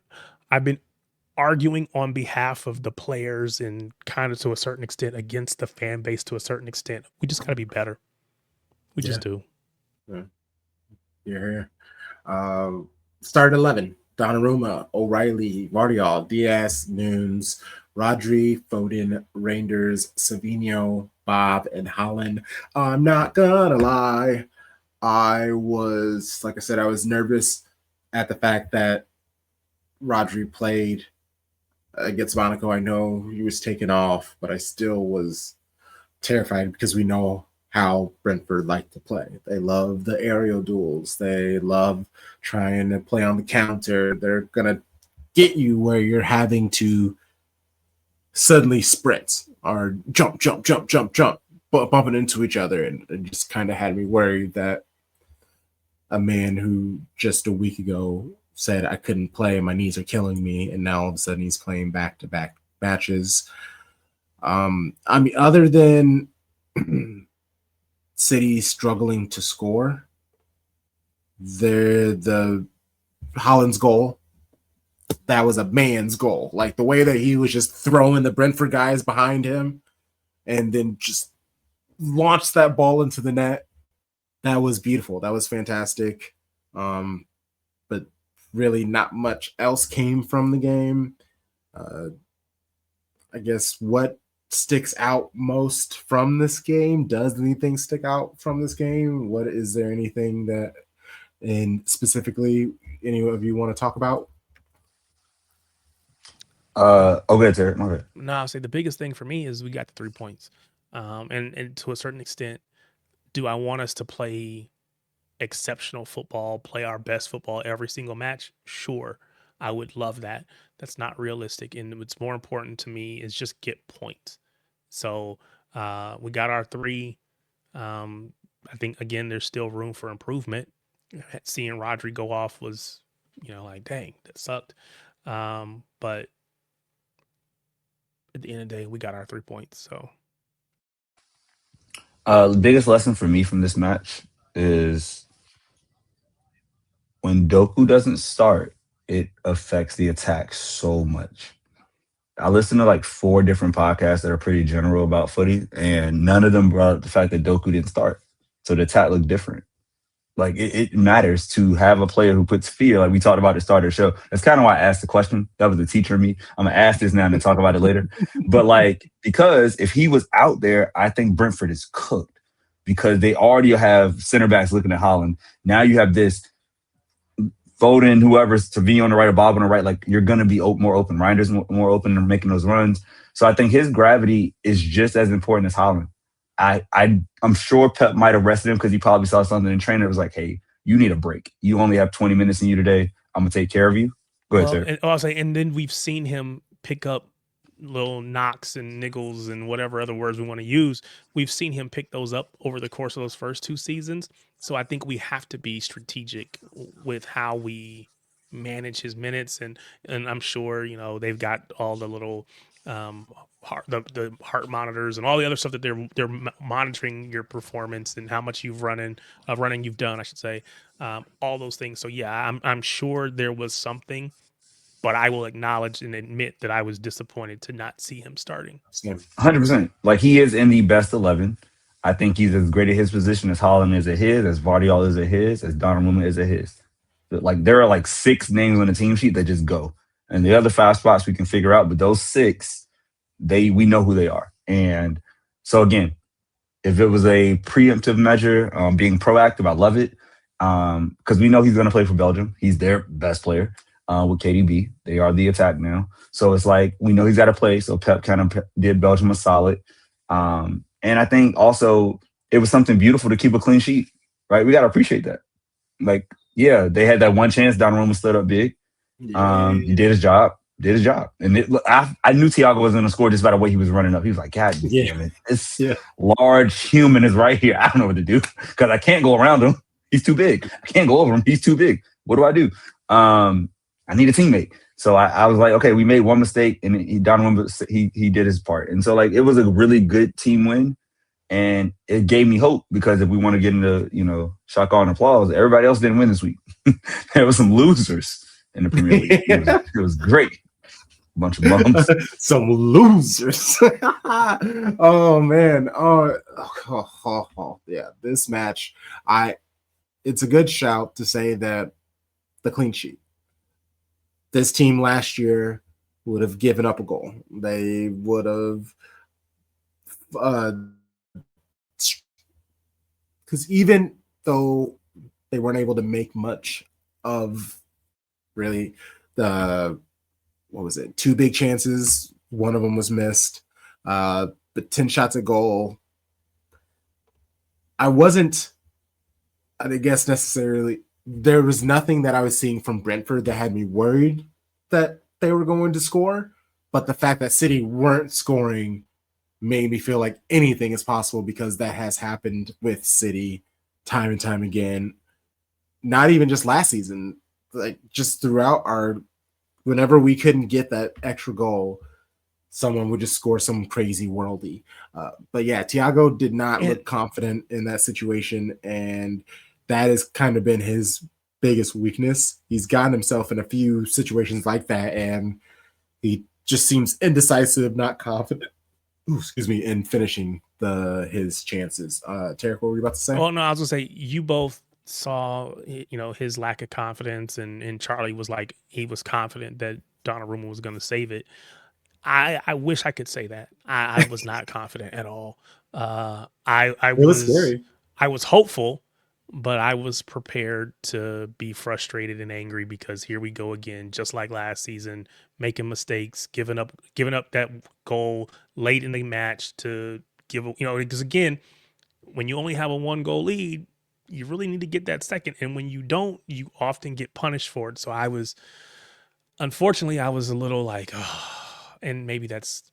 arguing on behalf of the players and kind of to a certain extent against the fan base to a certain extent. We just got to be better. We just do. Yeah. You're here. Start 11. Donnarumma, O'Reilly, Vardiol, Diaz, Nunes, Rodri, Foden, Reinders, Savino, Bob, and Holland. I'm not gonna lie. I was nervous at the fact that Rodri played against Monaco. I know he was taken off, but I still was terrified because we know how Brentford like to play. They love the aerial duels. They love trying to play on the counter. They're going to get you where you're having to suddenly sprint or jump, bumping into each other. And it just kind of had me worried that a man who just a week ago said I couldn't play, my knees are killing me, and now all of a sudden he's playing back-to-back matches. Other than City struggling to score, the Holland's goal, that was a man's goal. Like the way that he was just throwing the Brentford guys behind him and then just launched that ball into the net. That was beautiful. That was fantastic. But really not much else came from the game. I guess what sticks out most from this game? Does anything stick out from this game? Is there anything that specifically any of you want to talk about? Okay, Terry. Okay. No, I'll say the biggest thing for me is we got the 3 points. And to a certain extent, do I want us to play exceptional football, play our best football every single match? Sure. I would love that. That's not realistic. And what's more important to me is just get points. So we got our 3. I think, again, there's still room for improvement. Seeing Rodri go off was, like, dang, that sucked. But at the end of the day, we got our 3 points. So the biggest lesson for me from this match is when Doku doesn't start, it affects the attack so much. I listened to like 4 different podcasts that are pretty general about footy, and none of them brought up the fact that Doku didn't start. So the attack looked different. Like it matters to have a player who puts fear, like we talked about at the start of the show. That's kind of why I asked the question. That was the teacher in me. I'm gonna ask this now and then talk about it later. But like, because if he was out there, I think Brentford is cooked because they already have center backs looking at Holland. Now you have this Foden, whoever's to be on the right or Bob on the right, like you're going to be more open. Reinders more open and making those runs. So I think his gravity is just as important as Holland. I'm sure Pep might have rested him because he probably saw something in training that was like, hey, you need a break. You only have 20 minutes in you today. I'm going to take care of you. Go ahead, sir. And I'll say, and then we've seen him pick up little knocks and niggles and whatever other words we want to use. We've seen him pick those up over the course of those first 2 seasons. So I think we have to be strategic with how we manage his minutes. And I'm sure, they've got all the little the heart monitors and all the other stuff that they're monitoring your performance and how much you've running you've done, I should say, all those things. So yeah, I'm sure there was something, but I will acknowledge and admit that I was disappointed to not see him starting. 100%. Like he is in the best 11. I think he's as great at his position as Holland is at his, as Vardiol is at his, as Donnarumma is at his. But like there are like 6 names on the team sheet that just go, and the other 5 spots we can figure out. But those 6, we know who they are. And so again, if it was a preemptive measure, being proactive, I love it because we know he's going to play for Belgium. He's their best player. With KDB. They are the attack now. So it's like, we know he's got to play. So Pep kind of did Belgium a solid. And I think also it was something beautiful to keep a clean sheet, right? We got to appreciate that. Like, yeah, they had that one chance. Donnarumma stood up big. He did his job. And I knew Thiago was going to score just by the way he was running up. He was like, God damn it. This large human is right here. I don't know what to do because I can't go around him. He's too big. I can't go over him. He's too big. What do I do? I need a teammate. So I was like, okay, we made one mistake, and he did his part. And so like it was a really good team win, and it gave me hope because if we want to get into shock and applause, everybody else didn't win this week. There were some losers in the Premier League. It was great. bunch of bums. Some losers. Oh man. Yeah. This match, it's a good shout to say that the clean sheet. This team last year would have given up a goal. They would have, because even though they weren't able to make much of really the, what was it, 2 big chances, one of them was missed, but 10 shots at goal. I guess necessarily, there was nothing that I was seeing from Brentford that had me worried that they were going to score, but the fact that City weren't scoring made me feel like anything is possible, because that has happened with City time and time again. Not even just last season, like just throughout whenever we couldn't get that extra goal, someone would just score some crazy worldie. But yeah, Thiago did not look confident in that situation, and that has kind of been his biggest weakness. He's gotten himself in a few situations like that, and he just seems indecisive, not confident. In finishing his chances. Tarek, what were you about to say? Well, no, I was gonna say you both saw, his lack of confidence, and Charlie was like, he was confident that Donnarumma was gonna save it. I wish I could say that. I was not confident at all. It was scary. I was hopeful, but I was prepared to be frustrated and angry, because here we go again, just like last season, making mistakes, giving up that goal late in the match to give, because again, when you only have a 1-goal lead, you really need to get that second. And when you don't, you often get punished for it. So unfortunately, I was a little like, oh, and maybe that's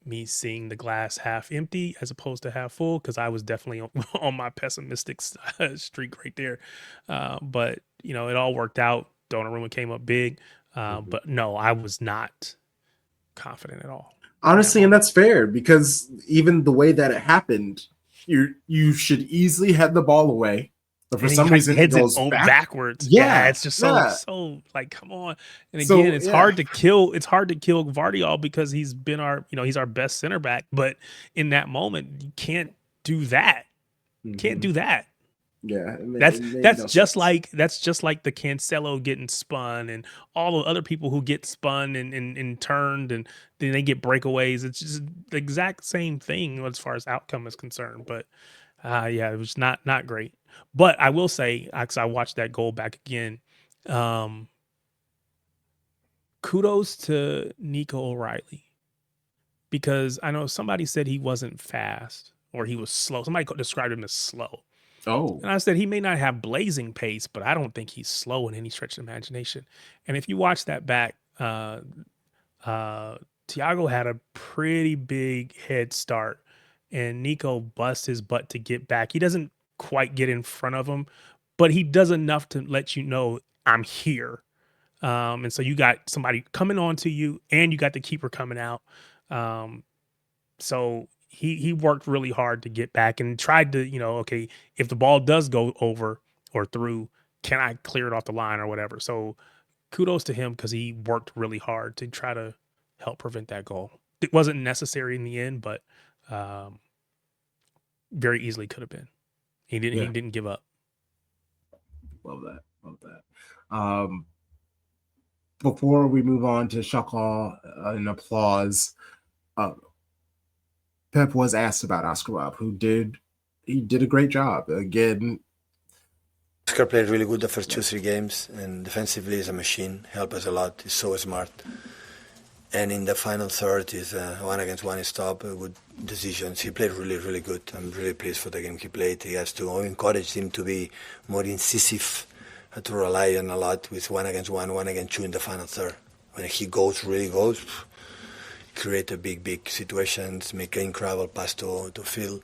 me seeing the glass half empty as opposed to half full, because I was definitely on my pessimistic streak right there. But, it all worked out. Donnarumma came up big. But no, I was not confident at all. Honestly, and that's fair, because even the way that it happened, you should easily head the ball away, but for some reason it goes backwards. Yeah, it's just so like, come on. And again, it's hard to kill. It's hard to kill Gvardiol, because he's been he's our best center back. But in that moment, you can't do that. Can't do that. Yeah, that's just like the Cancelo getting spun, and all the other people who get spun and turned, and then they get breakaways. It's just the exact same thing as far as outcome is concerned. But yeah, it was not great. But I will say, because I watched that goal back again, kudos to Nico O'Reilly, because I know somebody said he wasn't fast or he was slow. Somebody described him as slow. Oh. And I said he may not have blazing pace, but I don't think he's slow in any stretch of imagination. And if you watch that back, Thiago had a pretty big head start, and Nico busts his butt to get back. He doesn't quite get in front of him, but he does enough to let you know, I'm here. And so you got somebody coming on to you, and you got the keeper coming out. So he worked really hard to get back and tried to, okay, if the ball does go over or through, can I clear it off the line or whatever? So kudos to him, because he worked really hard to try to help prevent that goal. It wasn't necessary in the end, but very easily could have been. He didn't give up. Love that. Before we move on to Shaka and applause, Pep was asked about Oscar Wilde, who did a great job. Again, Oscar played really good the first 2-3 games, and defensively is a machine. Helped us a lot. He's so smart. And in the final third, is 1-against-1 stop, good decisions. He played really, really good. I'm really pleased for the game he played. He has to encourage him to be more incisive, to rely on a lot with 1-against-1, 1-against-2 in the final third. When he really goes, create a big situations, make an incredible pass to Phil,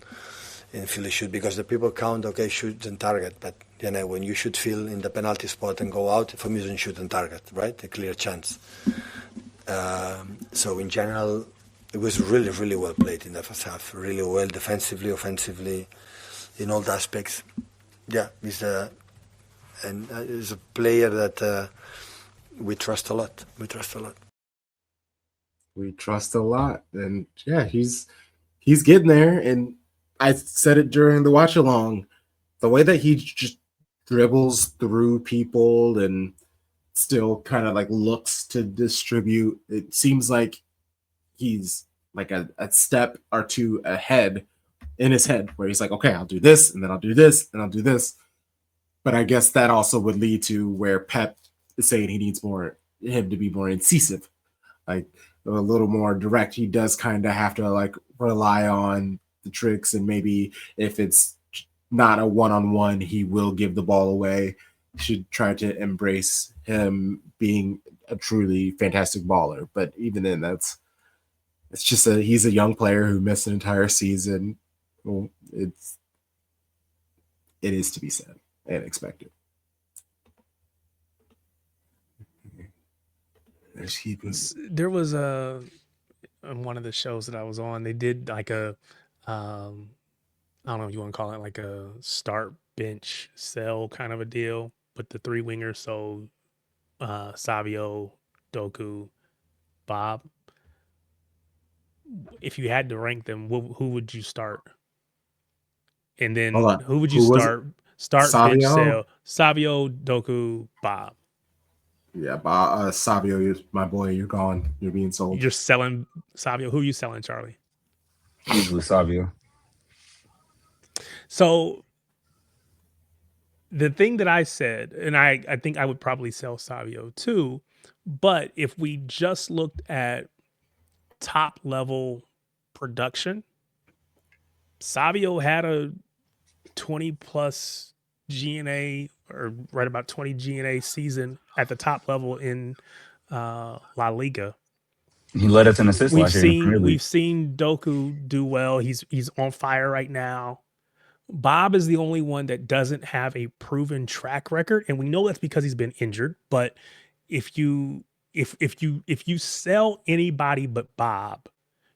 and Phil shoot, because the people count, okay, shoot and target, but when you shoot Phil in the penalty spot and go out, for me, you shoot and target, right? A clear chance. So in general, it was really, really well played in the first half. Really well defensively, offensively, in all the aspects. Yeah, he's a player that we trust a lot. We trust a lot, and yeah, he's getting there. And I said it during the watch along. The way that he just dribbles through people and still kind of like looks to distribute, it seems like he's like a step or two ahead in his head, where he's like, okay, I'll do this, and then I'll do this, and I'll do this. But I guess that also would lead to where Pep is saying he needs him to be more incisive, like a little more direct. He does kind of have to like rely on the tricks, and maybe if it's not a one-on-one, he will give the ball away. Should try to embrace him being a truly fantastic baller. But even then, it's just he's a young player who missed an entire season. Well, it is to be said and expected. There was on one of the shows that I was on, they did like a I don't know if you want to call it like a start bench sell kind of a deal with the three wingers. So Savio, Doku, Bob. If you had to rank them, who would you start? And then who would you start bench sell? Savio, Doku, Bob. Yeah, Savio, my boy, you're gone. You're being sold. You're selling Savio. Who are you selling, Charlie? Usually Savio. So the thing that I said, and I think I would probably sell Savio too, but if we just looked at top level production, Savio had a 20 plus GNA, or right about 20 GNA season at the top level in La Liga. He led us in assists last year. We've seen Doku do well. He's on fire right now. Bob is the only one that doesn't have a proven track record, and we know that's because he's been injured. But if you sell anybody but Bob,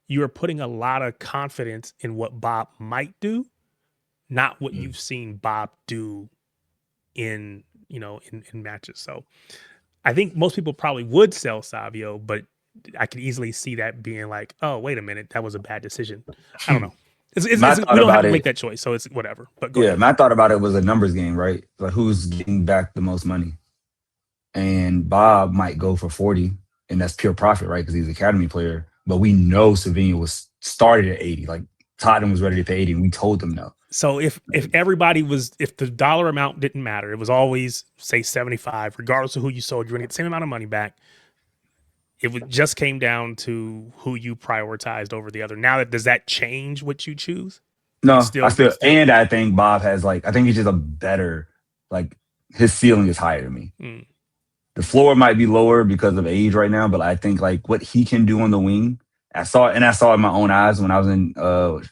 you are putting a lot of confidence in what Bob might do, not what you've seen Bob do in matches. So I think most people probably would sell Savio, but I could easily see that being like, oh, wait a minute, that was a bad decision. I don't know. We don't have to make that choice, so it's whatever. But go ahead. My thought about it was a numbers game, right? Like who's getting back the most money? And Bob might go for 40, and that's pure profit, right? Because he's an academy player. But we know Savinho was started at 80. Like Tottenham was ready to pay 80, and we told them no. So if the dollar amount didn't matter, it was always say 75, regardless of who you sold, you're gonna get the same amount of money back. It just came down to who you prioritized over the other. Now, does that change what you choose? No, and I think Bob has I think he's just a better, his ceiling is higher than me. The floor might be lower because of age right now, but I think what he can do on the wing, I saw it in my own eyes when I was in and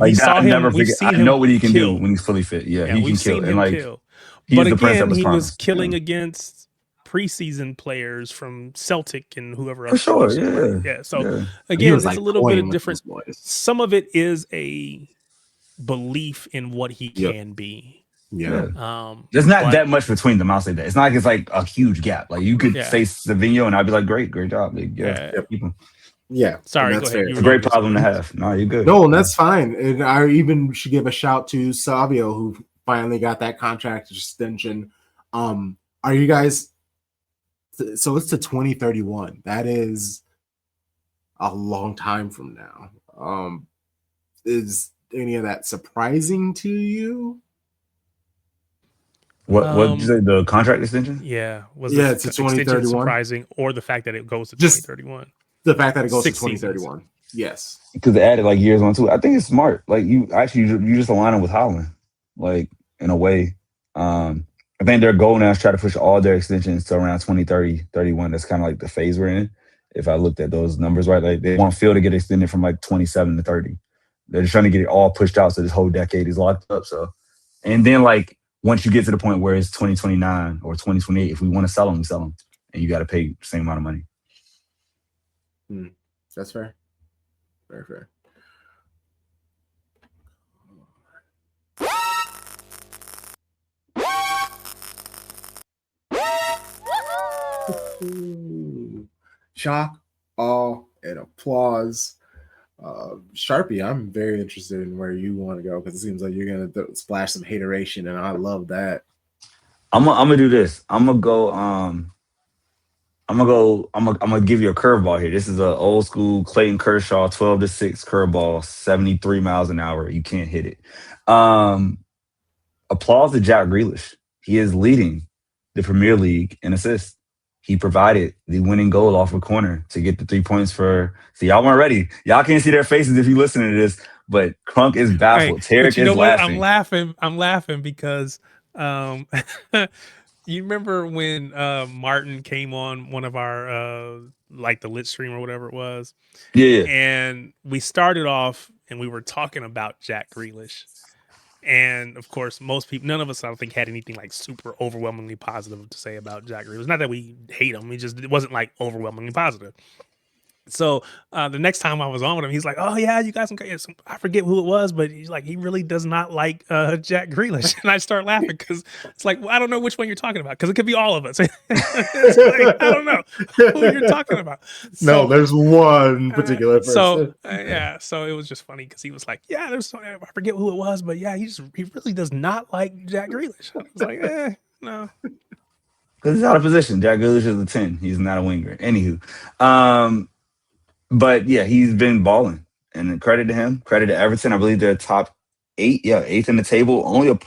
we saw him. We've seen him. I know what he can do when he's fully fit. Yeah, he can kill. And kill. But again, he was killing against preseason players from Celtic and whoever else. For sure, yeah. So again, it's a little bit of different. Some of it is a belief in what he can be. Yeah. There's not that much between them. I'll say that. It's not like it's a huge gap. Like you could say Savinho and I'd be like, great job. Yeah. Sorry, that's go ahead. It's a great problem to have. No, you're good. No, and that's fine. And I even should give a shout to Savio, who finally got that contract extension. Are you guys? So it's to 2031. That is a long time from now. Is any of that surprising to you? What did you say? The contract extension? Yeah. It's a 2031. Surprising, or the fact that it goes to 2031? The fact that it goes to 2031. Seasons. Yes. Because they added years on too. I think it's smart. You just align them with Holland, in a way. I think their goal now is try to push all their extensions to around 2030, 31. That's kind of the phase we're in. If I looked at those numbers right, they want Phil to get extended from 27 to 30. They're just trying to get it all pushed out so this whole decade is locked up. So, and then once you get to the point where it's 2029 or 2028, if we want to sell them, we sell them, and you got to pay the same amount of money. That's fair. Very fair. Shock, awe, and applause. Sharpie, I'm very interested in where you want to go because it seems like you're gonna splash some hateration, and I love that. I'm gonna do this. I'm gonna give you a curveball here. This is a old school Clayton Kershaw 12-6 curveball, 73 miles an hour. You can't hit it. Um, Applause to Jack Grealish. He is leading the Premier League in assists. He provided the winning goal off a corner to get the 3 points for. See, y'all weren't ready. Y'all can't see their faces if you listen to this, but Crunk is Hey, baffled. but Tarek you is know what? I'm laughing. laughing. I'm laughing because um you remember when Martin came on one of our like the lit stream or whatever it was, Yeah. and we started off and we were talking about Jack Grealish. And of course, most people, none of us, I don't think, had anything like super overwhelmingly positive to say about Jack Grealish. Not that we hate him, it wasn't like overwhelmingly positive. So the next time I was on with him, he's like, "Oh yeah, you got some." I forget who it was, but he's like, he really does not like Jack Grealish, and I start laughing because it's like, well, I don't know which one you're talking about because it could be all of us. It's like, I don't know who you're talking about. No, So there's one particular person. yeah, so it was just funny because he was like, "Yeah, I forget who it was, but yeah, he really does not like Jack Grealish." I was like, no." Because he's out of position. Jack Grealish is a 10. He's not a winger. Anywho. But yeah, he's been balling. And credit to him. Credit to Everton. I believe they're top 8. Yeah, 8th in the table. Only a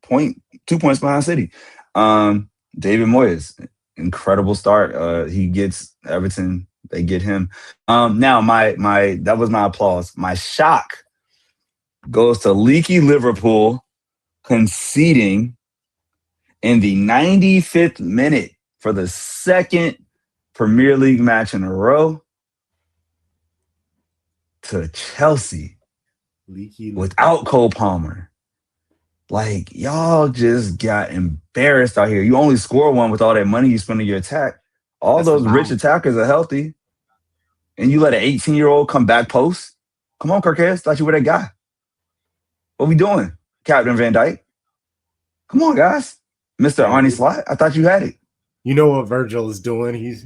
point, 2 points behind City. David Moyes, incredible start. He gets Everton. They get him. Now my that was my applause. My shock goes to leaky Liverpool conceding in the 95th minute for the second Premier League match in a row to Chelsea without Cole Palmer. Like, y'all just got embarrassed out here. You only score one with all that money you spend on your attack. All That's those rich phenomenal. attackers are healthy. And you let an 18-year-old come back post? Come on, Kirkhead. Thought you were that guy. What we doing, Captain Van Dyke? Come on, guys. Mr. Arnie Slot, I thought you had it. You know what Virgil is doing? He's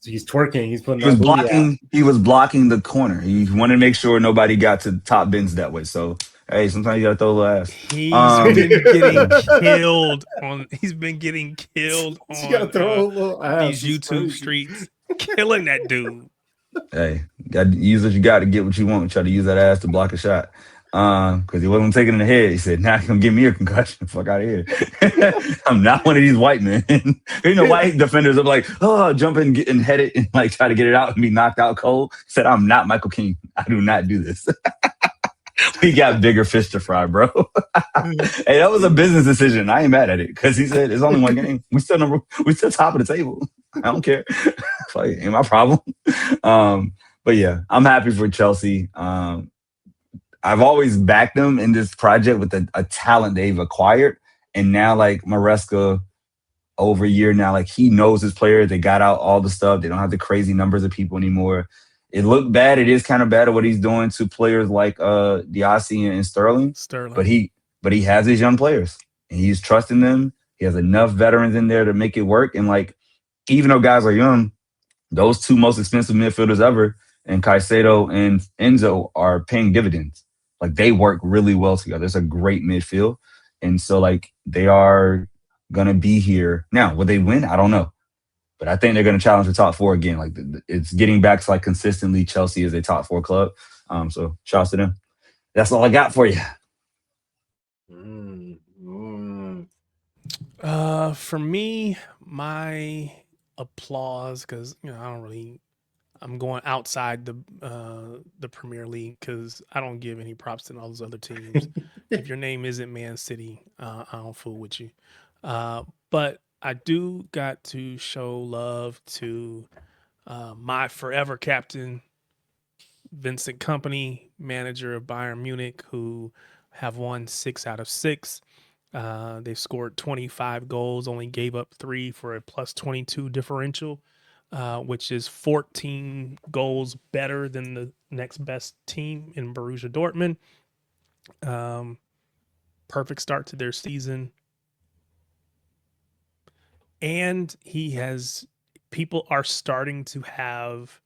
twerking. He's putting He was that booty blocking. out. He was blocking the corner. He wanted to make sure nobody got to top bins that way. So hey, sometimes you gotta throw a little ass. He's been getting killed on. He's been getting killed You gotta throw a little ass. these YouTube streets, killing that dude. Hey, got to use what you got to get what you want. Try to use that ass to block a shot. Because he wasn't taking in the head. He said, "Now nah, gonna give me a concussion. Fuck out of here." I'm not one of these white men. You know, white defenders are like, oh, jump in, get and head it, and like try to get it out and be knocked out cold. He said, "I'm not Michael King. I do not do this." We got bigger fish to fry, bro. Hey, that was a business decision. I ain't mad at it because he said it's only one game. We still top of the table. I don't care. Like, ain't my problem. But yeah, I'm happy for Chelsea. I've always backed them in this project with a talent they've acquired. And now, like, Maresca, over a year now, like, he knows his players. They got out all the stuff. They don't have the crazy numbers of people anymore. It looked bad. It is kind of bad at what he's doing to players like Diassi and Sterling. But he has these young players. And he's trusting them. He has enough veterans in there to make it work. And, like, even though guys are young, those two most expensive midfielders ever, and Caicedo and Enzo, are paying dividends. Like, they work really well together. It's a great midfield. And so, like, they are going to be here. Now, will they win? I don't know. But I think they're going to challenge the top 4 again. Like, it's getting back to, like, consistently Chelsea is a top 4 club. So, shouts to them. That's all I got for you. For me, my applause, because I'm going outside the Premier League because I don't give any props to all those other teams. If your name isn't Man City, I don't fool with you. But I do got to show love to my forever captain, Vincent Kompany, manager of Bayern Munich, who have won 6 out of 6. They've scored 25 goals, only gave up 3 for a plus 22 differential, which is 14 goals better than the next best team in Borussia Dortmund. Perfect start to their season. And he has people are starting to have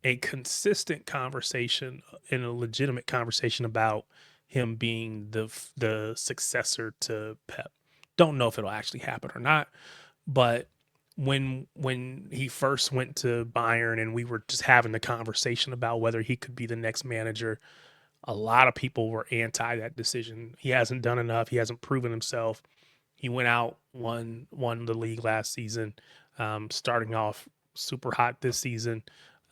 a consistent conversation and a legitimate conversation about him being the successor to Pep. Don't know if it'll actually happen or not, but when he first went to Bayern and we were just having the conversation about whether he could be the next manager, a lot of people were anti that decision. He hasn't done enough. He hasn't proven himself. He went out, won the league last season, starting off super hot this season.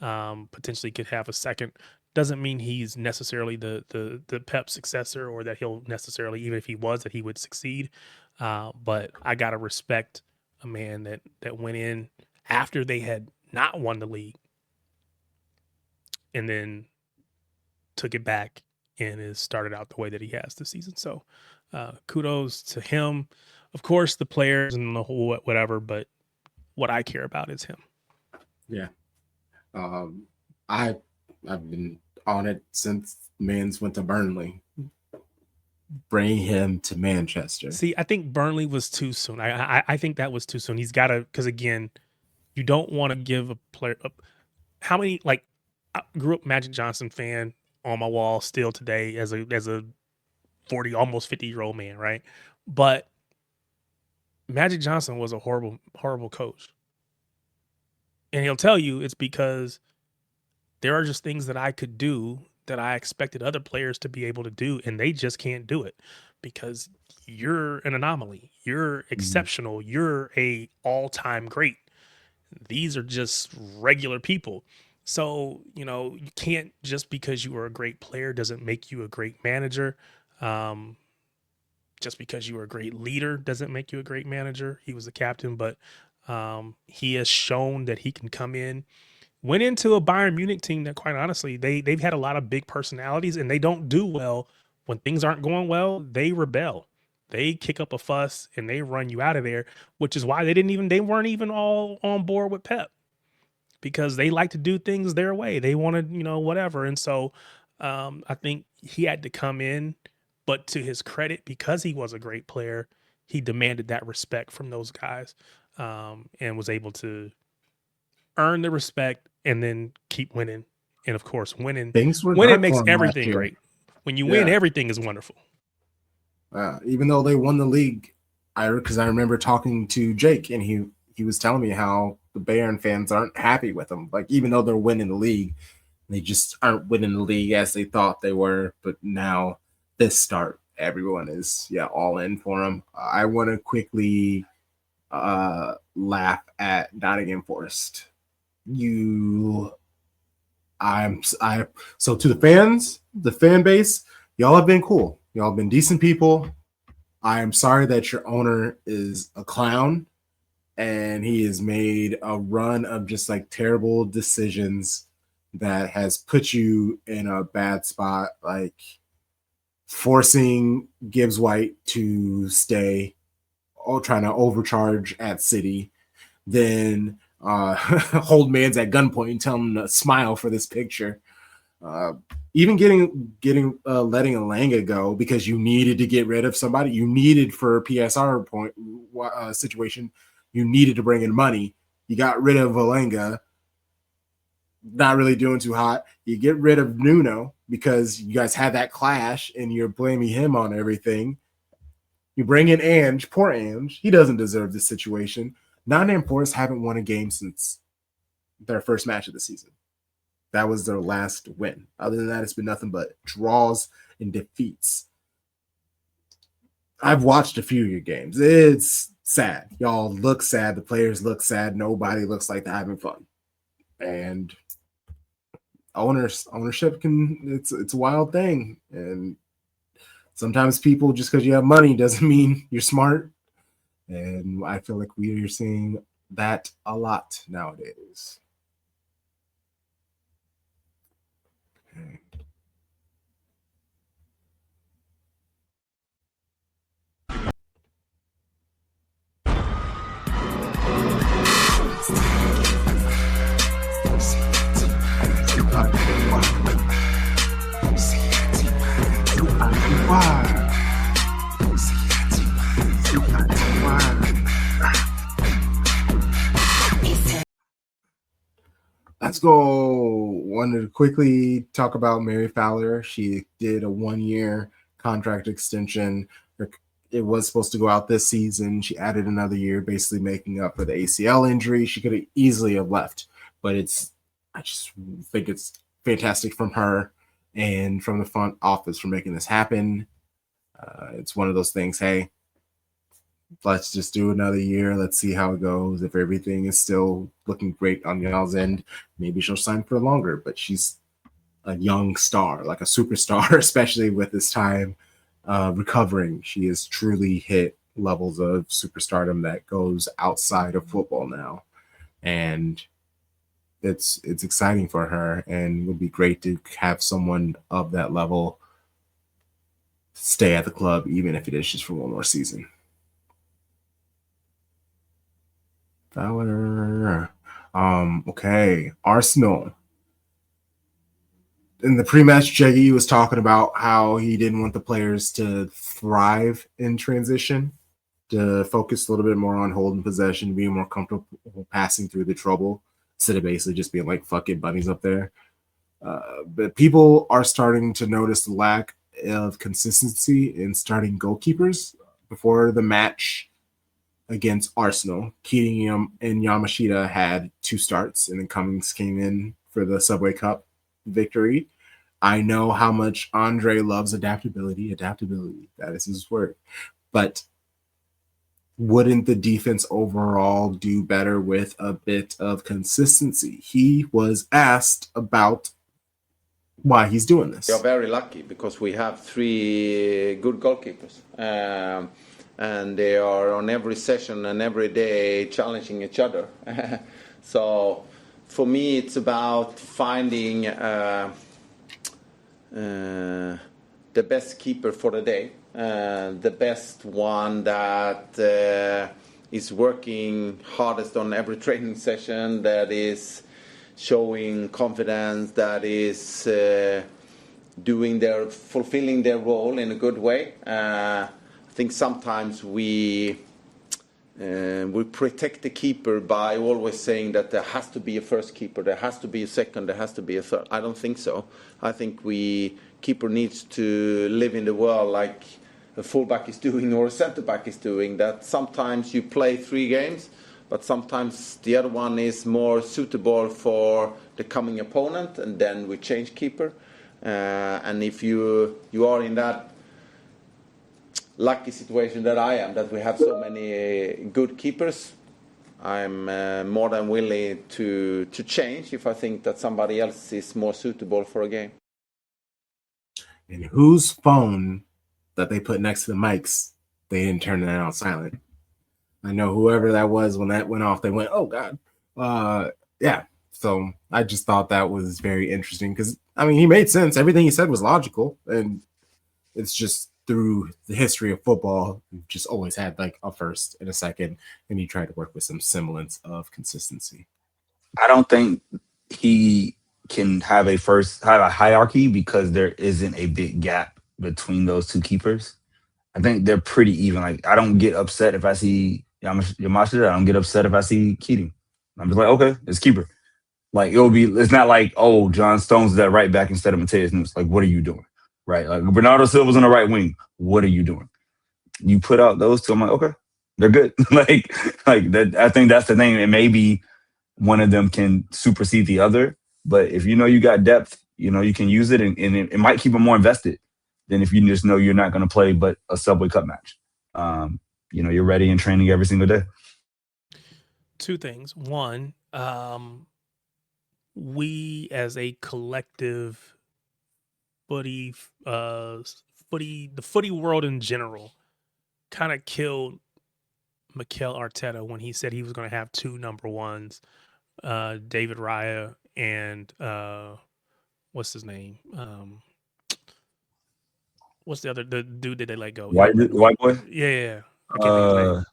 Potentially could have a second. Doesn't mean he's necessarily the Pep successor, or that he'll necessarily, even if he was, that he would succeed. But I gotta respect a man that went in after they had not won the league and then took it back and has started out the way that he has this season. So kudos to him. Of course, the players and the whole whatever, but what I care about is him. Yeah. I've been on it since Mans went to Burnley. Bring him to Manchester. See, I think Burnley was too soon. I think that was too soon. He's got to, because again, you don't want to give a player how many, like, I grew up Magic Johnson fan on my wall still today as a 40, almost 50-year-old man, right? But Magic Johnson was a horrible coach. And he'll tell you it's because there are just things that I could do that I expected other players to be able to do, and they just can't do it because you're an anomaly. You're exceptional. You're a all-time great. These are just regular people. So, you can't, just because you were a great player doesn't make you a great manager. Just because you were a great leader doesn't make you a great manager. He was the captain, but he has shown that he can come in. Went into a Bayern Munich team that, quite honestly, they've had a lot of big personalities, and they don't do well when things aren't going well. They rebel, they kick up a fuss, and they run you out of there. Which is why they weren't even all on board with Pep, because they like to do things their way. They wanted, whatever. And so I think he had to come in, but to his credit, because he was a great player, he demanded that respect from those guys, and was able to earn the respect and then keep winning. And of course, winning makes everything great. When you win, everything is wonderful. Even though they won the league, because I remember talking to Jake, and he was telling me how the Bayern fans aren't happy with them. Like, even though they're winning the league, they just aren't winning the league as they thought they were. But now this start, everyone is all in for them. I want to quickly laugh at Nottingham Forest. So to the fans, the fan base, y'all have been cool. Y'all have been decent people. I am sorry that your owner is a clown and he has made a run of just like terrible decisions that has put you in a bad spot, like forcing Gibbs White to stay, trying to overcharge at City, then hold Mans at gunpoint and tell him to smile for this picture. Even letting Alanga go because you needed to get rid of somebody. You needed, for a PSR point situation, you needed to bring in money. You got rid of Alanga, not really doing too hot. You get rid of Nuno because you guys had that clash and you're blaming him on everything. You bring in Ange, poor Ange. He doesn't deserve this situation. Nottingham Forest haven't won a game since their first match of the season. That was their last win. Other than that, it's been nothing but draws and defeats. I've watched a few of your games. It's sad. Y'all look sad. The players look sad. Nobody looks like they're having fun. And ownership it's a wild thing. And sometimes people, just because you have money doesn't mean you're smart. And I feel like we are seeing that a lot nowadays. Okay. let's go. Wanted to quickly talk about Mary Fowler. She did a 1-year contract extension. It was supposed to go out this season. She added another year, basically making up for the ACL injury. She could have easily have left, but I just think it's fantastic from her and from the front office for making this happen. It's one of those things, hey, let's just do another year. Let's see how it goes. If everything is still looking great on y'all's end, maybe she'll sign for longer. But she's a young star, like a superstar, especially with this time recovering. She has truly hit levels of superstardom that goes outside of football now. And it's exciting for her, and it would be great to have someone of that level stay at the club, even if it is just for one more season. Fowler. Okay. Arsenal. In the pre-match, Jeggy was talking about how he didn't want the players to thrive in transition, to focus a little bit more on holding possession, being more comfortable passing through the trouble, instead of basically just being like, fuck it, bunnies up there. But people are starting to notice the lack of consistency in starting goalkeepers. Before the match against Arsenal, Keating and Yamashita had 2 starts, and then Cummings came in for the Subway Cup victory. I know how much Andre loves adaptability. That is his word. But wouldn't the defense overall do better with a bit of consistency? He was asked about why he's doing this. We are very lucky because we have 3 good goalkeepers. And they are on every session and every day challenging each other. So for me, it's about finding the best keeper for the day, the best one that is working hardest on every training session, that is showing confidence, that is fulfilling their role in a good way. I think sometimes we protect the keeper by always saying that there has to be a first keeper, there has to be a second, there has to be a third. I don't think so. I think keeper needs to live in the world like a fullback is doing or a centre back is doing, that sometimes you play 3 games, but sometimes the other one is more suitable for the coming opponent, and then we change keeper. And if you are in that lucky situation that I am, that we have so many good keepers, I'm more than willing to change if I think that somebody else is more suitable for a game. And whose phone that they put next to the mics, they didn't turn it on silent. I know whoever that was, when that went off, they went, oh God. Yeah. So I just thought that was very interesting because, I mean, he made sense. Everything he said was logical. And it's just through the history of football, we've just always had like a first and a second, and you try to work with some semblance of consistency. I don't think he can have a hierarchy because there isn't a big gap between those 2 keepers. I think they're pretty even. Like, I don't get upset if I see Yamashita. I don't get upset if I see Keating. I'm just like, okay, it's keeper. Like, it's not like, oh, John Stone's that right back instead of Mateus Nunes. Like, what are you doing? Right? Like, Bernardo Silva's on the right wing. What are you doing? You put out those 2, I'm like, okay, they're good. like that. I think that's the thing. And maybe one of them can supersede the other. But if you know you got depth, you know you can use it, and it might keep them more invested than if you just know you're not going to play but a Subway Cup match. You're ready in training every single day. 2 things. One, we as a collective the footy world in general kind of killed Mikel Arteta when he said he was going to have 2 number 1s, David Raya and what's his name? What's the dude that they let go? White boy? Yeah. I can't think of his name.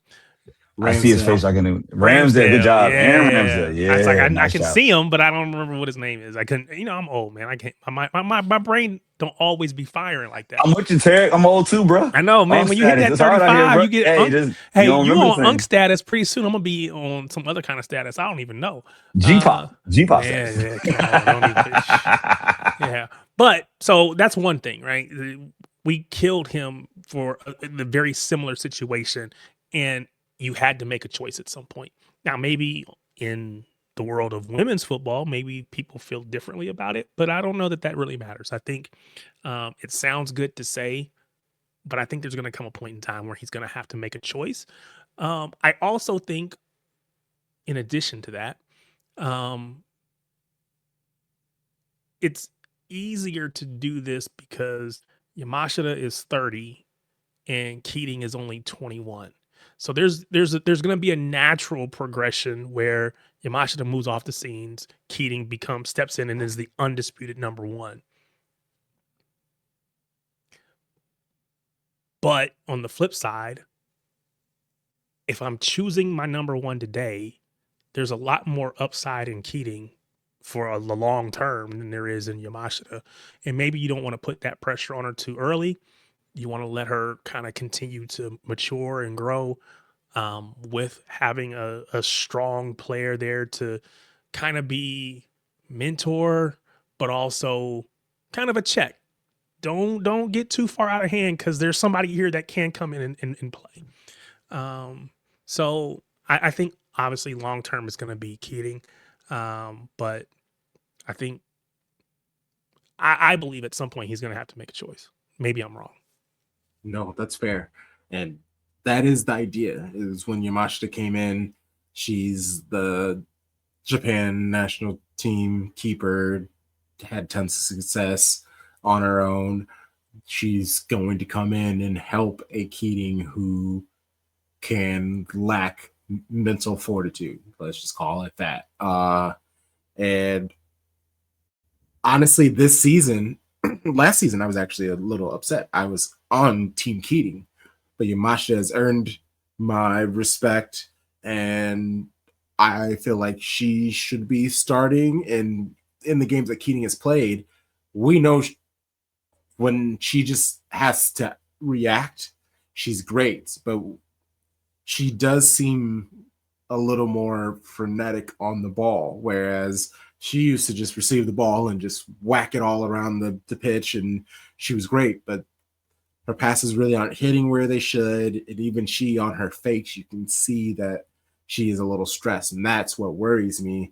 I see his face. I can. Ramsdale, good job. Aaron Ramsdale. Yeah, it's like I nice can job. see him, but I don't remember what his name is. I couldn't. I'm old, man. I can't. My brain don't always be firing like that. I'm with you, Tarek. I'm old too, bro. I know, man. When you hit that It's hard out here, 35, bro. you get Hey, you don't you remember on the unk thing. status pretty soon. I'm gonna be on some other kind of status. I don't even know. G-pop man, status. yeah, come on, don't even. Yeah, but so that's one thing, right? We killed him for the very similar situation, and you had to make a choice at some point. Now, maybe in the world of women's football, maybe people feel differently about it, but I don't know that really matters. I think it sounds good to say, but I think there's going to come a point in time where he's going to have to make a choice. I also think, in addition to that, it's easier to do this because Yamashita is 30 and Keating is only 21. So there's going to be a natural progression where Yamashita moves off the scenes, Keating steps in and is the undisputed number one. But on the flip side, if I'm choosing my number one today, there's a lot more upside in Keating for the long term than there is in Yamashita. And maybe you don't want to put that pressure on her too early. You want to let her kind of continue to mature and grow with having a strong player there to kind of be mentor, but also kind of a check. Don't get too far out of hand because there's somebody here that can come in and play. So I think obviously long term is going to be Keating, but I think I believe at some point he's going to have to make a choice. Maybe I'm wrong. No, that's fair, and that is the idea. Is when Yamashita came in, she's the Japan national team keeper, had tons of success on her own. She's going to come in and help a Keating who can lack mental fortitude. Let's just call it that. And honestly, this season, last season, I was actually a little upset. I was on Team Keating, but Yamashita has earned my respect, and I feel like she should be starting. And in the games that Keating has played, we know when she just has to react, she's great, but she does seem a little more frenetic on the ball, whereas she used to just receive the ball and just whack it all around the pitch, and she was great, but her passes really aren't hitting where they should. And even she, on her face, you can see that she is a little stressed, and that's what worries me.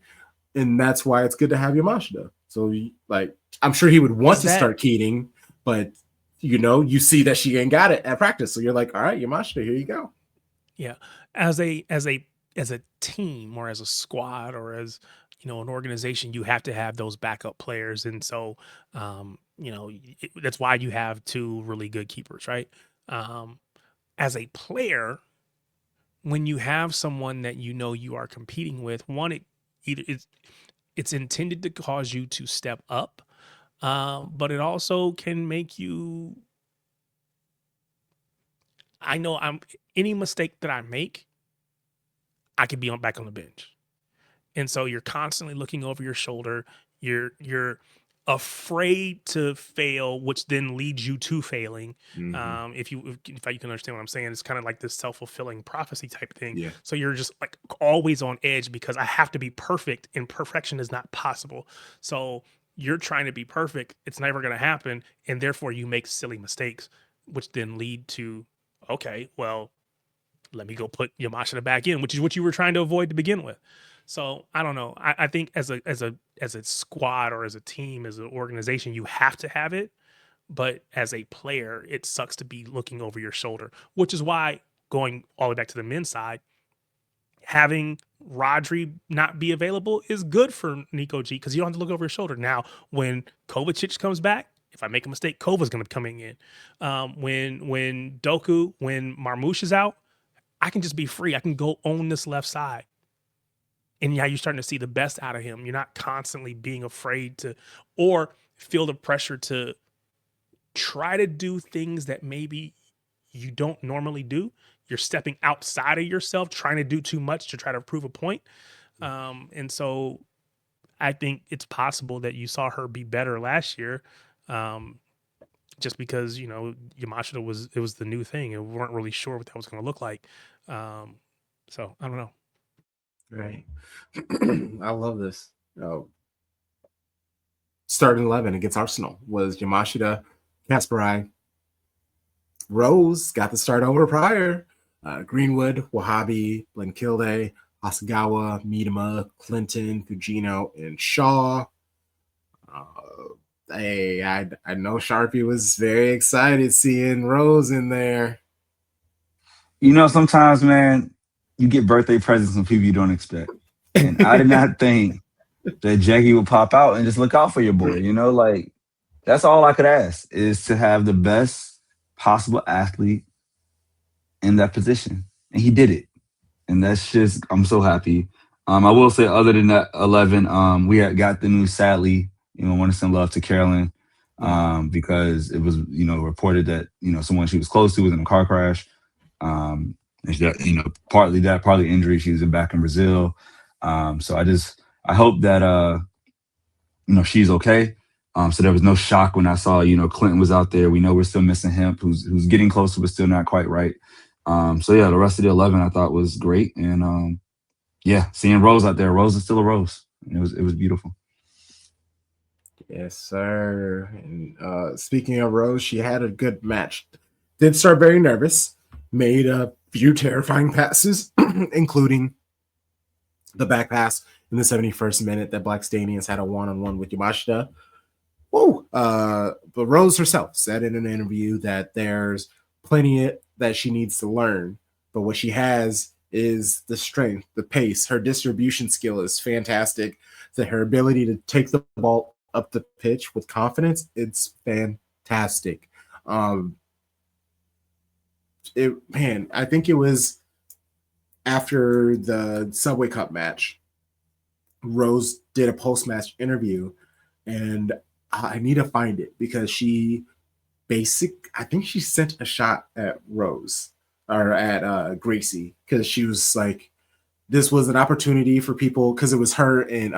And that's why it's good to have Yamashita. So, like, I'm sure he would want to start Keating, but you see that she ain't got it at practice. So you're like, all right, Yamashita, here you go. Yeah, as a team or as a squad or as an organization, you have to have those backup players, and so that's why you have two really good keepers, right? As a player, when you have someone that you are competing with, one, it's intended to cause you to step up, but it also can make you. I know any mistake that I make, I could be back on the bench. And so you're constantly looking over your shoulder. You're afraid to fail, which then leads you to failing. Mm-hmm. If you can understand what I'm saying, it's kind of like this self-fulfilling prophecy type thing. Yeah. So you're just like always on edge because I have to be perfect, and perfection is not possible. So you're trying to be perfect. It's never going to happen. And therefore you make silly mistakes, which then lead to, okay, well, let me go put Yamashita back in, which is what you were trying to avoid to begin with. So I don't know. I think as a squad or as a team, as an organization, you have to have it. But as a player, it sucks to be looking over your shoulder, which is why, going all the way back to the men's side, having Rodri not be available is good for Nico G because you don't have to look over your shoulder. Now, when Kovacic comes back, if I make a mistake, Kova's going to be coming in. When Doku, when Marmouche is out, I can just be free. I can go own this left side. And yeah, you're starting to see the best out of him. You're not constantly being afraid to, or feel the pressure to try to do things that maybe you don't normally do. you're stepping outside of yourself, trying to do too much to try to prove a point. And so I think it's possible that you saw her be better last year. Just because, you know, Yamashita was the new thing and we weren't really sure what that was going to look like. So I don't know. Right. I love this. Starting 11 against Arsenal was Yamashita, Kasparai, Rose got the start over prior. Greenwood, Wahabi, Blenkilde, Asagawa, Miedema, Clinton, Fujino, and Shaw. I know Sharpie was very excited seeing Rose in there. You know, sometimes, man, you get birthday presents from people you don't expect. And I did not think that Jackie would pop out and just look out for your boy. You know, like, that's all I could ask, is to have the best possible athlete in that position. And he did it. And that's just, I'm so happy. I will say, other than that 11, we had got the news, sadly, you know, want to send love to Carolyn, because it was, you know, reported that, you know, someone she was close to was in a car crash. And she got, you know, partly injury. She was back in Brazil. So I hope that, you know, she's okay. So there was no shock when I saw, you know, Clinton was out there. We know we're still missing him, who's getting closer, but still not quite right. So yeah, the rest of the 11 I thought was great. And yeah, seeing Rose out there, Rose is still a Rose. It was beautiful. Yes, sir. And speaking of Rose, she had a good match. Did start very nervous, made a few terrifying passes, including the back pass in the 71st minute that Blackstanians had a one-on-one with Yamashita. Whoa. But Rose herself said in an interview that there's plenty that she needs to learn, but what she has is the strength, the pace. Her distribution skill is fantastic. That her ability to take the ball up the pitch with confidence, it's fantastic. I think it was after the Subway Cup match, Rose did a post-match interview, and I need to find it because I think she sent a shot at Rose or at Gracie, because she was like, this was an opportunity for people, because it was her and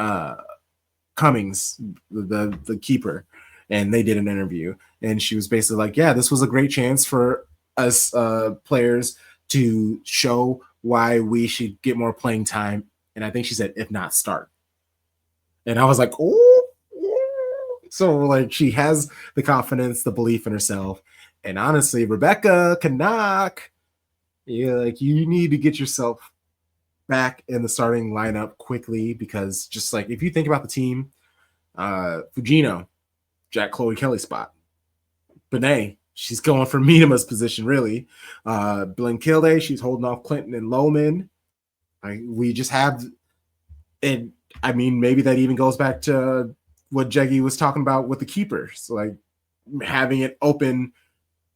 Cummings, the keeper, and they did an interview, and she was basically like, yeah, this was a great chance for us players to show why we should get more playing time. And I think she said, if not, start. And I was like, oh. So like, she has the confidence, the belief in herself. And honestly, Rebecca Canuck, like, you need to get yourself back in the starting lineup quickly, because just like, if you think about the team, Fujino, Jack Chloe Kelly spot. Benet, she's going for Miedema's position, really. Blenkilde, she's holding off Clinton and Lohman. We just have, and I mean, maybe that even goes back to what Jeggy was talking about with the keepers, like having it open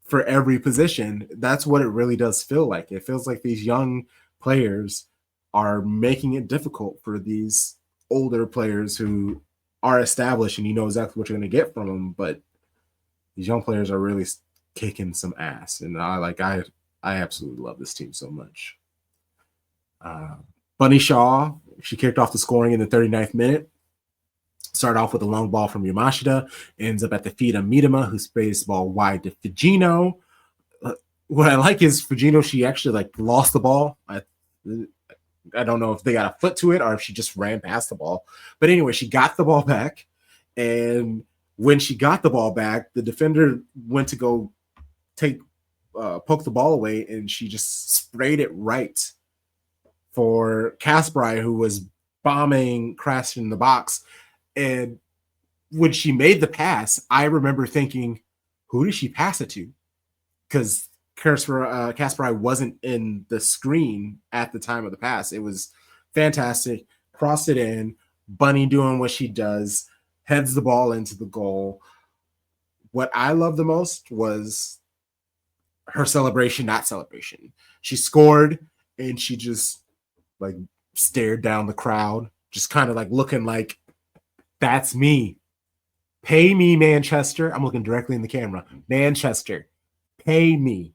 for every position. That's what it really does feel like. It feels like these young players are making it difficult for these older players who are established, and you know exactly what you're going to get from them. But these young players are really kicking some ass, and I absolutely love this team so much. Bunny Shaw, she kicked off the scoring in the 39th minute. Started off with a long ball from Yamashita, ends up at the feet of Miedema, who sprays the ball wide to Fujino. What I like is Fujino, she actually like lost the ball. I don't know if they got a foot to it or if she just ran past the ball. But anyway, she got the ball back. And when she got the ball back, the defender went to go poke the ball away, and she just sprayed it right for Kasparai, who was bombing, crashing in the box. And when she made the pass, I remember thinking, who did she pass it to? Because Kasparai wasn't in the screen at the time of the pass. It was fantastic. Crossed it in. Bunny doing what she does. Heads the ball into the goal. What I love the most was her celebration, not celebration. She scored, and she just like stared down the crowd, just kind of like looking like, that's me. Pay me, Manchester. I'm looking directly in the camera. Manchester, pay me.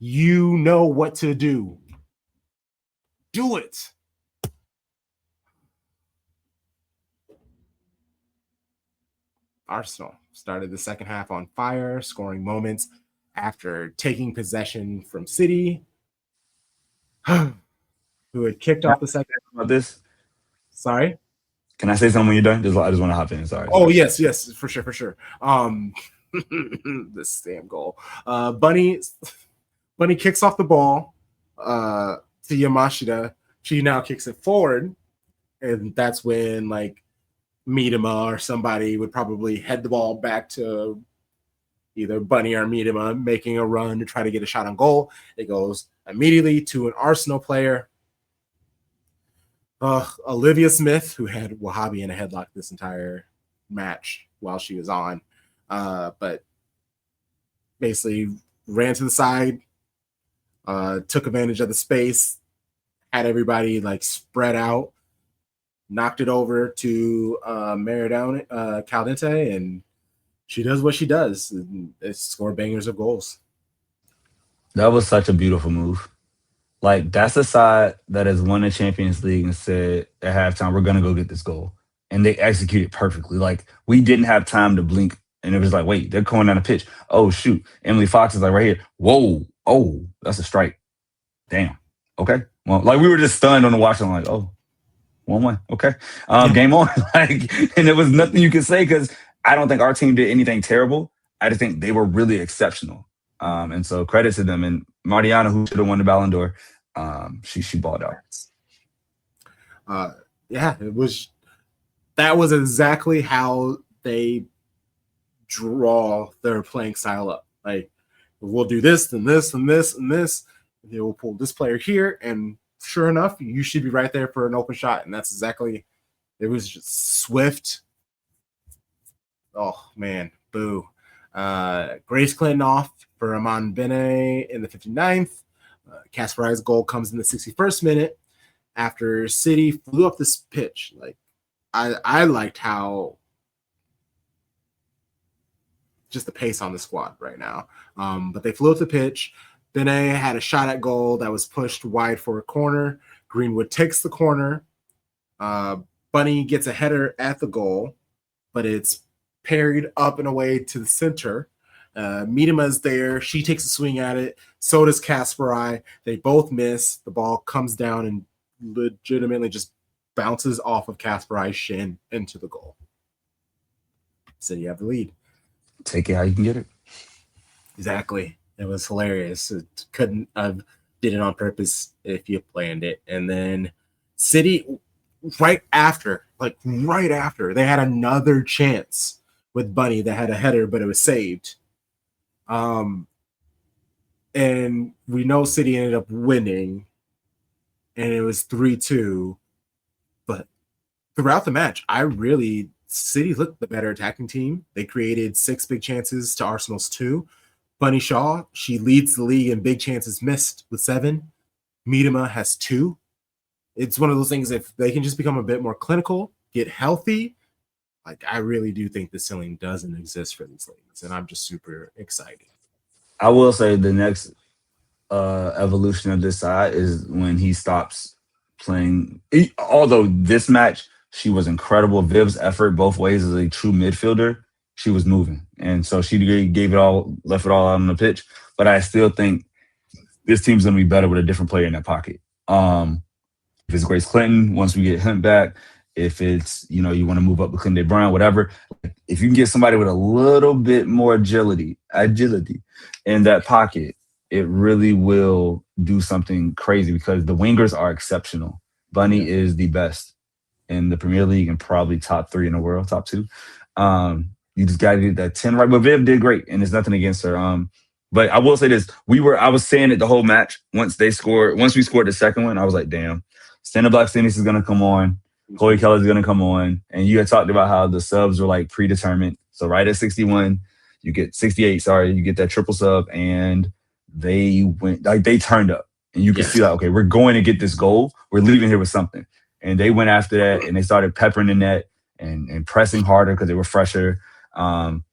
You know what to do. Do it. Arsenal started the second half on fire, scoring moments after taking possession from City, who had kicked off the second. About this, Sorry. can I say something when you're done? I just want to hop in. Sorry. Oh yes, for sure. This damn goal. Bunny kicks off the ball to Yamashita. She now kicks it forward, and that's when like Miedema or somebody would probably head the ball back to either Bunny or Miedema, making a run to try to get a shot on goal. It goes immediately to an Arsenal player. Olivia Smith, who had Wahhabi in a headlock this entire match while she was on, but basically ran to the side, took advantage of the space, had everybody like spread out, knocked it over to Maradona Caldente, and she does what she does. And it scored bangers of goals. That was such a beautiful move. Like, that's a side that has won the Champions League and said at halftime, we're going to go get this goal. And they executed perfectly. Like, we didn't have time to blink. And it was like, wait, they're going down the pitch. Oh, shoot. Emily Fox is like right here. Whoa. Oh, that's a strike. Damn. Okay. Well, like, we were just stunned on the watch. I'm like, oh, 1-1. Okay. Game on. Like, and there was nothing you could say because I don't think our team did anything terrible. I just think they were really exceptional. And so credit to them. And Mariana, who should have won the Ballon d'Or, she balled out. That was exactly how they draw their playing style up. Like, we'll do this and this and this and this. They will pull this player here, and sure enough, you should be right there for an open shot. And that's exactly, it was just swift. Oh man, boo. Grace Clinton off for Aman Bene in the 59th. Kasparai's goal comes in the 61st minute after City flew up this pitch. Like, I liked how just the pace on the squad right now. But they flew up the pitch. Bene had a shot at goal that was pushed wide for a corner. Greenwood takes the corner. Bunny gets a header at the goal, but it's parried up and away to the center. Miedema's there. She takes a swing at it. So does Kasparai. They both miss. The ball comes down and legitimately just bounces off of Kasparai's shin into the goal. So you have the lead. Take it how you can get it. Exactly. It was hilarious. It couldn't have did it on purpose if you planned it. And then City, right after, they had another chance with Bunny that had a header, but it was saved. And we know City ended up winning, and it was 3-2. But throughout the match, City looked the better attacking team. They created 6 big chances to Arsenal's 2. Bunny Shaw, she leads the league in big chances missed with 7. Miedema has 2. It's one of those things, if they can just become a bit more clinical, get healthy, like, I really do think the ceiling doesn't exist for these leagues, and I'm just super excited. I will say the next evolution of this side is when he stops playing. Although this match, she was incredible. Viv's effort both ways as a true midfielder, she was moving. And so she gave it all, left it all out on the pitch. But I still think this team's going to be better with a different player in that pocket. If it's Grace Clinton, once we get him back, if it's, you want to move up with Clinton Brown, whatever. If you can get somebody with a little bit more agility in that pocket, it really will do something crazy because the wingers are exceptional. Bunny is the best in the Premier League and probably top 3 in the world, top 2. You just got to get that 10 right. But Viv did great, and there's nothing against her. But I will say this: I was saying it the whole match. Once we scored the second one, I was like, damn, Stana Blackstenius is gonna come on. Chloe Keller's going to come on. And you had talked about how the subs were like predetermined. So right at 61, you get 68, you get that triple sub. And they went, like, they turned up. And you could see, like, okay, we're going to get this goal. We're leaving here with something. And they went after that, and they started peppering the net and pressing harder because they were fresher. And,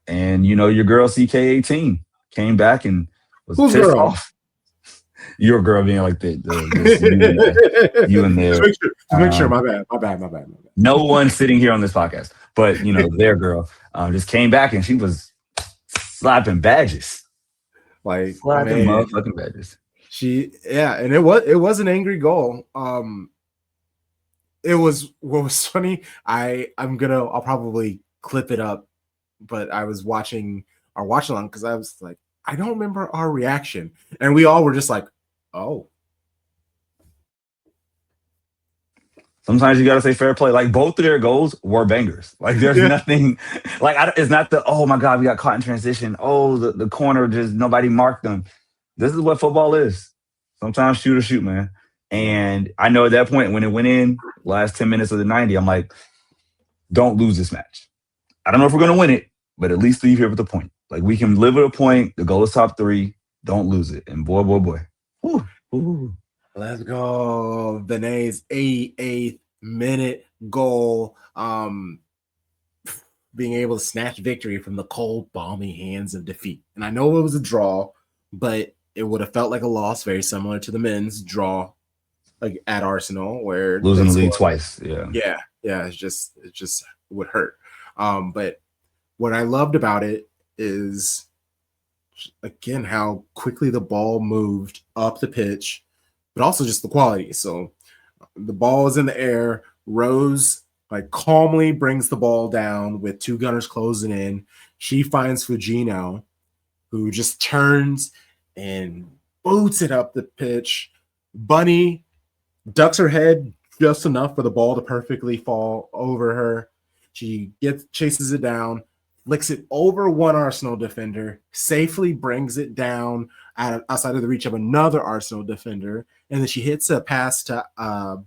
your girl CK18 came back and was Who's pissed girl? off. Your girl being like that. You and their. Make sure. My bad. No one sitting here on this podcast, but their girl just came back and she was slapping badges, like slapping motherfucking badges. And it was an angry goal. It was what was funny. I'll probably clip it up, but I was watching our watch along because I was like, I don't remember our reaction, and we all were just like, oh. Sometimes you gotta say fair play. Like both of their goals were bangers. Like there's nothing. Like it's not the oh my god we got caught in transition. Oh the corner just nobody marked them. This is what football is. Sometimes shoot or shoot, man. And I know at that point when it went in last 10 minutes of the 90, I'm like, don't lose this match. I don't know if we're gonna win it, but at least leave here with a point. Like we can live with a point. The goal is top 3. Don't lose it. And boy. Whew. Ooh. Let's go. Benet's 88th minute goal. Being able to snatch victory from the cold, balmy hands of defeat. And I know it was a draw, but it would have felt like a loss, very similar to the men's draw, like at Arsenal, where losing the league twice. Yeah. It just would hurt. But what I loved about it is, again, how quickly the ball moved up the pitch, but also just the quality. So the ball is in the air. Rose calmly brings the ball down with 2 gunners closing in. She finds Fujino, who just turns and boots it up the pitch. Bunny ducks her head just enough for the ball to perfectly fall over her. She chases it down, flicks it over one Arsenal defender, safely brings it down outside of the reach of another Arsenal defender, and then she hits a pass to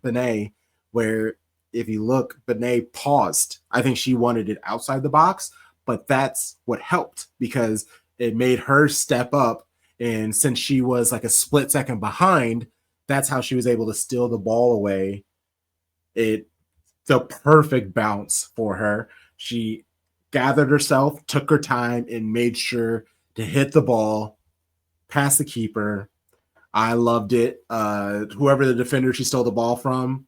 Benet, where if you look, Benet paused. I think she wanted it outside the box, but that's what helped because it made her step up, and since she was like a split second behind, that's how she was able to steal the ball away. The perfect bounce for her. She gathered herself, took her time, and made sure to hit the ball past the keeper. I loved it. Whoever the defender she stole the ball from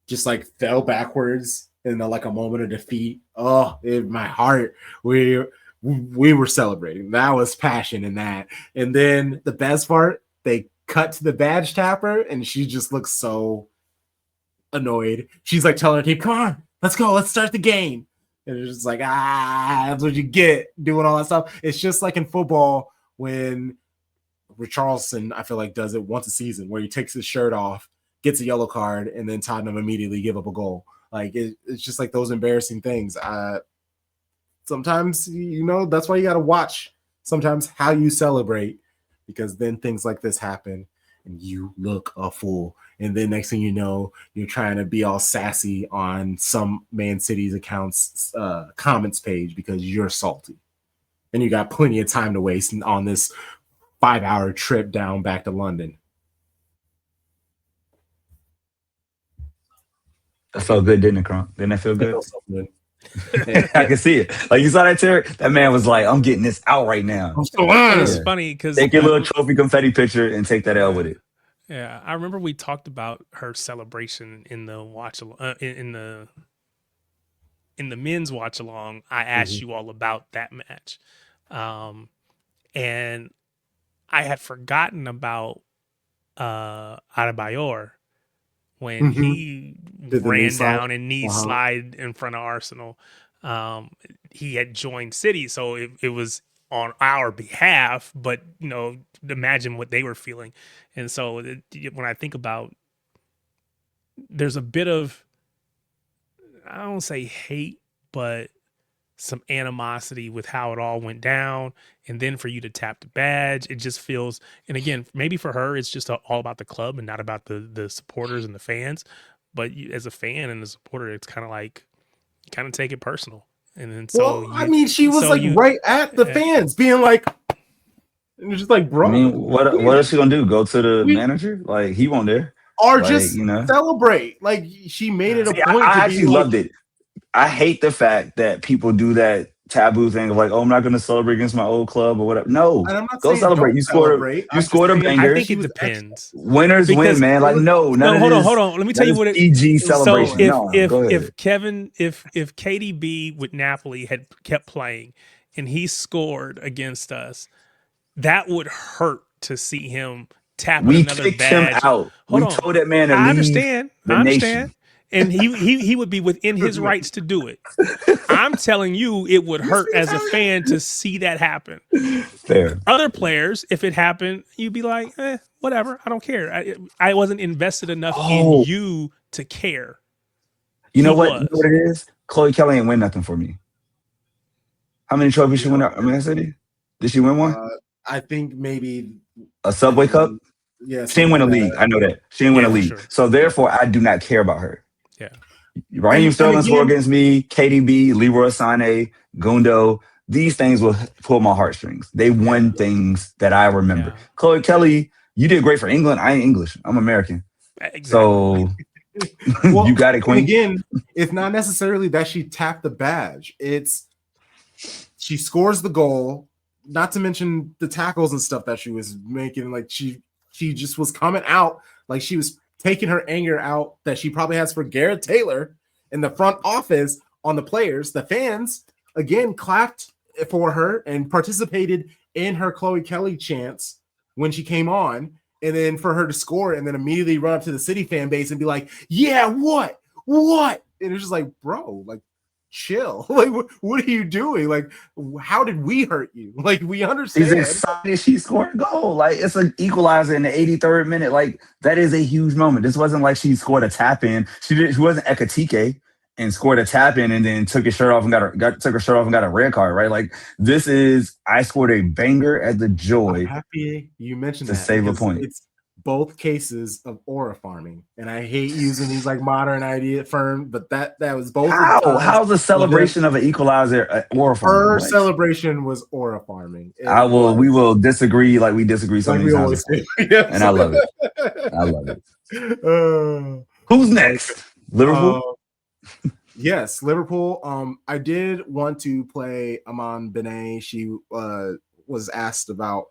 just fell backwards in a moment of defeat. Oh, in my heart, we were celebrating. That was passion in that. And then the best part, they cut to the badge tapper, and she just looks so annoyed. She's telling her team, "Come on, let's go, let's start the game." And it's just that's what you get doing all that stuff. It's just like in football when Richarlison, I feel like, does it once a season where he takes his shirt off, gets a yellow card, and then Tottenham immediately give up a goal. It's just those embarrassing things. Sometimes, that's why you got to watch sometimes how you celebrate, because then things like this happen and you look a fool. And then next thing you know, you're trying to be all sassy on some Man City's accounts comments page because you're salty. And you got plenty of time to waste on this 5-hour trip down back to London. That felt good, didn't it, Kronk? Didn't that feel good? Felt so good. I can see it. You saw that, Terry? That man was like, I'm getting this out right now. It's funny because take your little trophy confetti picture and take that L with it. Yeah, I remember we talked about her celebration in the watch in the men's watch along. I asked you all about that match, and I had forgotten about Adebayor when he ran down and knee slide in front of Arsenal. He had joined City, so it was on our behalf, but imagine what they were feeling. And so when I think about, there's a bit of, I don't say hate, but some animosity with how it all went down. And then for you to tap the badge, it just feels, and again, maybe for her, it's just all about the club and not about the supporters and the fans. But as a fan and a supporter, it's kind of you kind of take it personal. And then she was right at the fans being like, it was just bro. I mean, what is she gonna do? Go to the manager? He won't there. Or just celebrate. She made it a point. I actually loved it. I hate the fact that people do that taboo thing of like, oh, I'm not going to celebrate against my old club or whatever. No, And I'm not go saying celebrate. don't You scored. celebrate. You I'm just scored a saying I banger. think it was depends. Winners win, Because man. Like no, none no, of hold on, this. hold on. Let me tell That you is what it PG was celebration. stolen. No, go ahead. If KDB with Napoli had kept playing and he scored against us, that would hurt to see him tapping We another kicked him badge. out. Hold We on. told that man to I leave understand. the I understand. nation. And he would be within his rights to do it. I'm telling you, it would hurt as a fan to see that happen. Fair. Other players, if it happened, you'd be like, whatever. I don't care. I wasn't invested enough in Oh, you to care. you know He what? You know was. what it is? Chloe Kelly ain't win nothing for me. How many trophies she win? I mean, I said, did she win one? I think maybe A Subway Cup? Yeah, She didn't something win a like league. that. I know that. She didn't win a Yeah, for league. sure. So therefore, I do not care about her. Yeah. Raheem And Sterling scored again, against me, KDB, Leroy Sané, Gundo. These things will pull my heartstrings. They won things that I remember. Yeah. Chloe Kelly, you did great for England. I ain't English. I'm American. Exactly. So well, you got it, and Queen. again, it's not necessarily that she tapped the badge. It's she scores the goal, not to mention the tackles and stuff that she was making. Like she just was coming out like she was taking her anger out that she probably has for Garrett Taylor in the front office on the players. The fans again clapped for her and participated in her Chloe Kelly chants when she came on, and then for her to score and then immediately run up to the City fan base and be like, yeah, what? And it's just like, bro, like chill. Like, what are you doing? Like, how did we hurt you? Like, we understand. She's excited she scored a goal. Like, it's an equalizer in the 83rd minute. Like, that is a huge moment. This wasn't like she scored a tap in. She wasn't Ekatike and scored a tap in and then took his shirt off and took her shirt off and got a red card, right? Like, this is, I scored a banger at the Joy. I'm happy you mentioned to that save a point. It's both cases of aura farming, and I hate using these like modern idea firm, but that was both. How's the celebration of an equalizer aura farming? Her What? celebration was aura farming. We will disagree like we disagree so Like many we times. always do. Yes. And I love it. I love it. Who's next? Liverpool? Yes, Liverpool. I did want to play Aman Benet. She was asked about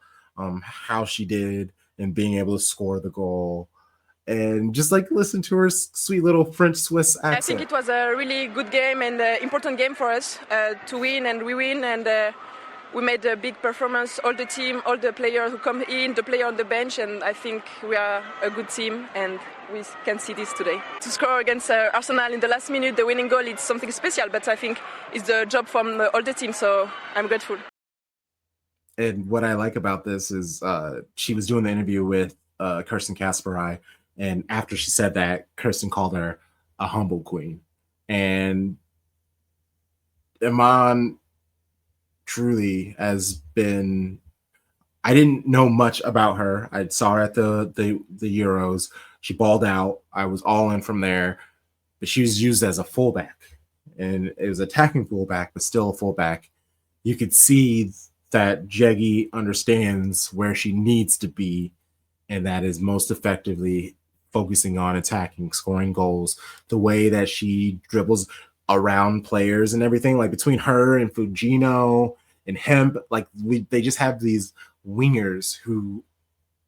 how she did and being able to score the goal, and just like listen to her sweet little French Swiss accent. I think it was a really good game and important game for us to win, and we win, and we made a big performance. All the team, all the players who come in, the player on the bench, and I think we are a good team, and we can see this today. To score against Arsenal in the last minute, the winning goal, it's something special, but I think it's the job from all the team, so I'm grateful. And what I like about this is she was doing the interview with Kirsten Kasperai, and after she said that, Kirsten called her a humble queen. And Iman truly has been, I didn't know much about her. I saw her at the Euros. She balled out. I was all in from there, but she was used as a fullback, and it was attacking fullback, but still a fullback. You could see that Jeggy understands where she needs to be, and that is most effectively focusing on attacking, scoring goals, the way that she dribbles around players and everything, like between her and Fujino and Hemp, like they just have these wingers who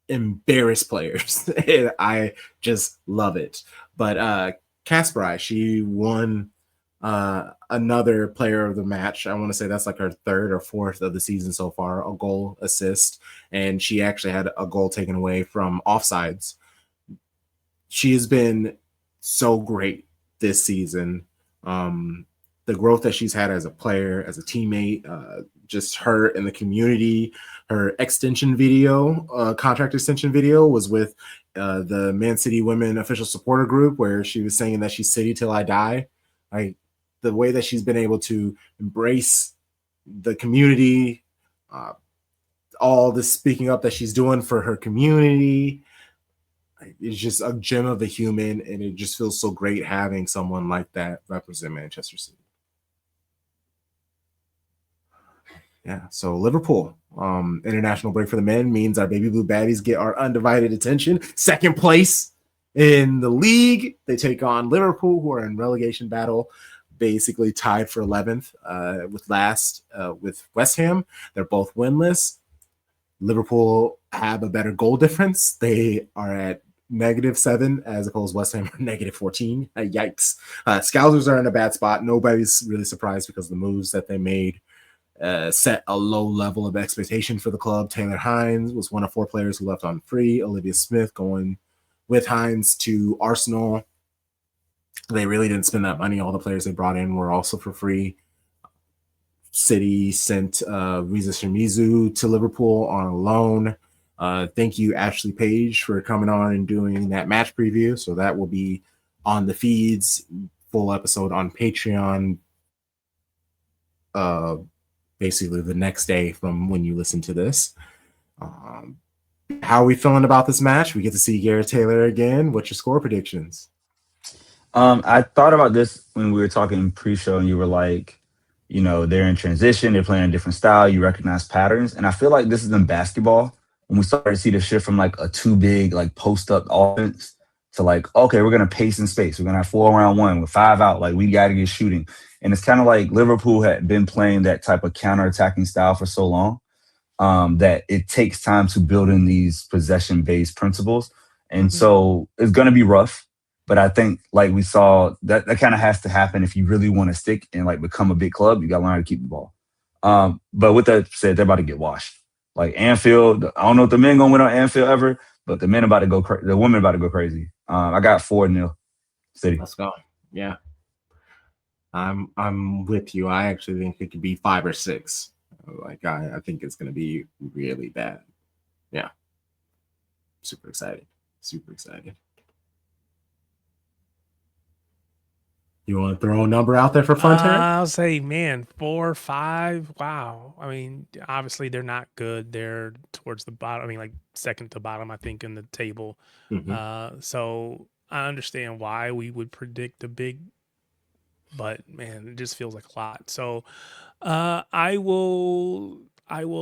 embarrass players. And I just love it. But Kasperai, she won another player of the match. I want to say that's like her third or fourth of the season so far, a goal, assist, and she actually had a goal taken away from offsides. She has been so great this season. The growth that she's had as a player, as a teammate, just her in the community. Her extension video, contract extension video, was with the Man City Women official supporter group, where she was saying that she's City till I die. Like, the way that she's been able to embrace the community, all the speaking up that she's doing for her community, is just a gem of a human, and it just feels so great having someone like that represent Manchester City. Yeah, so Liverpool, international break for the men means our baby blue baddies get our undivided attention. Second place in the league. They take on Liverpool, who are in relegation battle. basically tied for 11th with West Ham. They're both winless. Liverpool have a better goal difference. They are at -7 as opposed to West Ham are -14. Yikes. Scousers are in a bad spot. Nobody's really surprised because the moves that they made set a low level of expectation for the club. Taylor Hines was one of 4 players who left on free. Olivia Smith going with Hines to Arsenal. They really didn't spend that money. All the players they brought in were also for free. City sent Riza Shimizu to Liverpool on a loan. Thank you, Ashley Page, for coming on and doing that match preview. So that will be on the feeds, full episode on Patreon, basically the next day from when you listen to this. How are we feeling about this match? We get to see Gareth Taylor again. What's your score predictions? I thought about this when we were talking pre-show, and you were like, they're in transition, they're playing a different style, you recognize patterns. And I feel like this is in basketball when we started to see the shift from like a too big, like post-up offense to like, okay, we're going to pace in space. We're going to have 4 around 1 with 5 out. Like, we got to get shooting. And it's kind of like Liverpool had been playing that type of counter-attacking style for so long that it takes time to build in these possession-based principles. And so it's going to be rough. But I think, like we saw, that kind of has to happen if you really want to stick and like become a big club. You got to learn how to keep the ball. But with that said, they're about to get washed. Like Anfield, I don't know if the men gonna win on Anfield ever, but the men about to go crazy. The women about to go crazy. I got 4-0 City. Let's go. Yeah, I'm with you. I actually think it could be 5 or 6. Like I think it's gonna be really bad. Yeah, super excited. Super excited. You want to throw a number out there for fun, Terry? I'll say, man, 4, 5. Wow. I mean, obviously they're not good. They're towards the bottom. I mean, like second to bottom, I think, in the table. So I understand why we would predict a big, but man, it just feels like a lot. So I will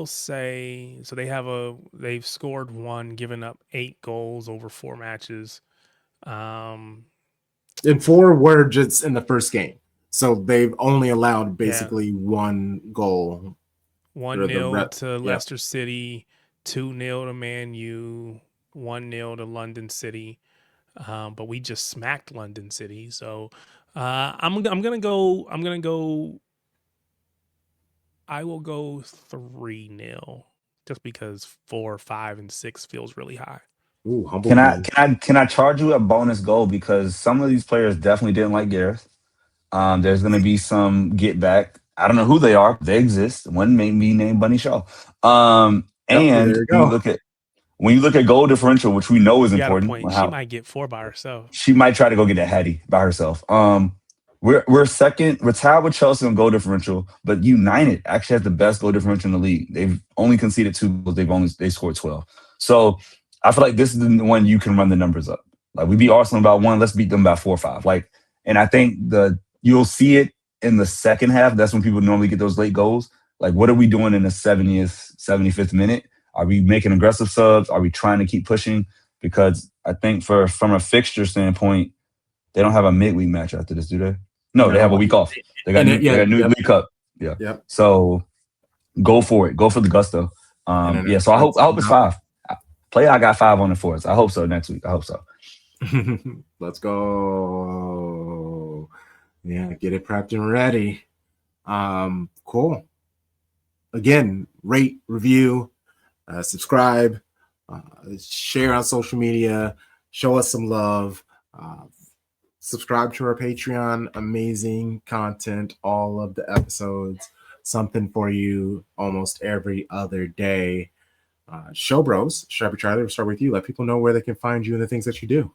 say, so they've scored 1, given up 8 goals over 4 matches. And 4 were just in the first game. So they've only allowed basically 1 goal. 1-0 to Leicester City, 2-0 to Man U, 1-0 to London City. But we just smacked London City. So I'm gonna go I will go 3-0 just because 4, 5, and 6 feels really high. Ooh, Can I charge you a bonus goal because some of these players definitely didn't like Gareth. There's going to be some get back. I don't know who they are. They exist. One may be named Bunny Shaw. And when you look at goal differential, which we know is important, She might get 4 by herself. She might try to go get that Hattie by herself. We're second. We're tied with Chelsea on goal differential, but United actually has the best goal differential in the league. They've only conceded 2 goals. They scored 12. So I feel like this is the one you can run the numbers up. Like, we beat Arsenal by 1, let's beat them by 4 or 5. Like, and I think you'll see it in the second half. That's when people normally get those late goals. Like, what are we doing in the 70th, 75th minute? Are we making aggressive subs? Are we trying to keep pushing? Because I think from a fixture standpoint, they don't have a midweek match after this, do they? No, they have a week off. They got new League Cup. Yeah. Yep. So go for it. Go for the gusto. So I hope it's 5. I got 5 on it for us. I hope so next week. I hope so. Let's go. Yeah, get it prepped and ready. Cool. Again, rate, review, subscribe, share on social media, show us some love. Subscribe to our Patreon. Amazing content, all of the episodes, something for you almost every other day. Show Bros, Sharpie Charlie, we'll start with you. Let people know where they can find you and the things that you do.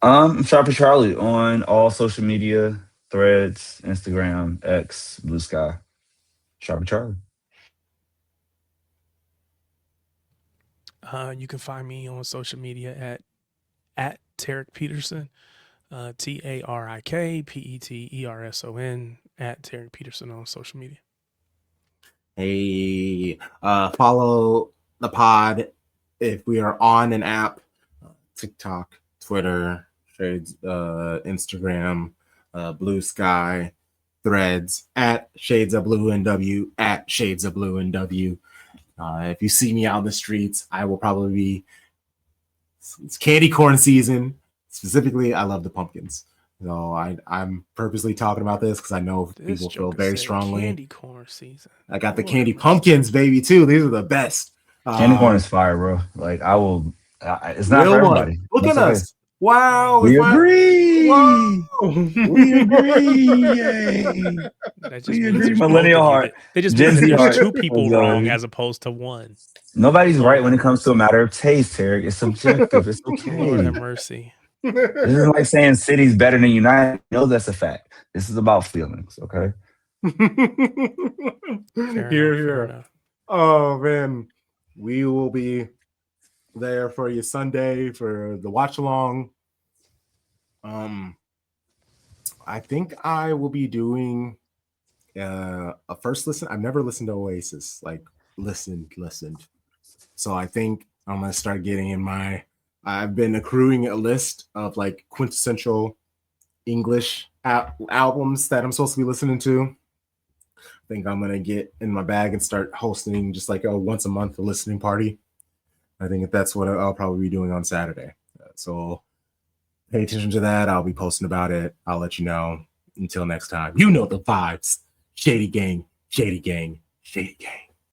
Sharpie Charlie on all social media, Threads, Instagram, X, Blue Sky. Sharpie Charlie. You can find me on social media at Tarek Peterson, TarikPeterson, at Tarek Peterson on social media. Hey, follow the pod if we are on an app, TikTok, Twitter, Instagram. Blue Sky, Threads, at Shades of Blue NW, at Shades of Blue NW. If you see me out in the streets, I will probably be. It's candy corn season. Specifically, I love the pumpkins. So I'm purposely talking about this because I know This people feel Joker very said strongly. candy corn season. I got the Lord candy have mercy. pumpkins, baby, too. These are the best. Candy corn is fire, bro. Like I will. It's not Real for one. everybody. Look That's at okay. us. Wow. We agree. Wow. We agree. Yay. That just We means agree. there's both Millennial of you. heart. That just Gen means Z there's heart. two people Let's go, wrong baby. as opposed to one. Nobody's Lord right when have it comes to a matter of taste, Tarek. It's subjective. It's Lord have okay. mercy. This is like saying city's better than United. You know that's a fact. This is about feelings, okay? Fair enough. Oh man, we will be there for you Sunday for the watch along. I think I will be doing a first listen. I've never listened to Oasis, like listened. So I think I'm gonna start getting in my. I've been accruing a list of like quintessential English albums that I'm supposed to be listening to. I think I'm gonna get in my bag and start hosting just like a once a month listening party. I think that's what I'll probably be doing on Saturday. So pay attention to that. I'll be posting about it. I'll let you know. Until next time, you know the vibes. Shady gang, shady gang, shady gang.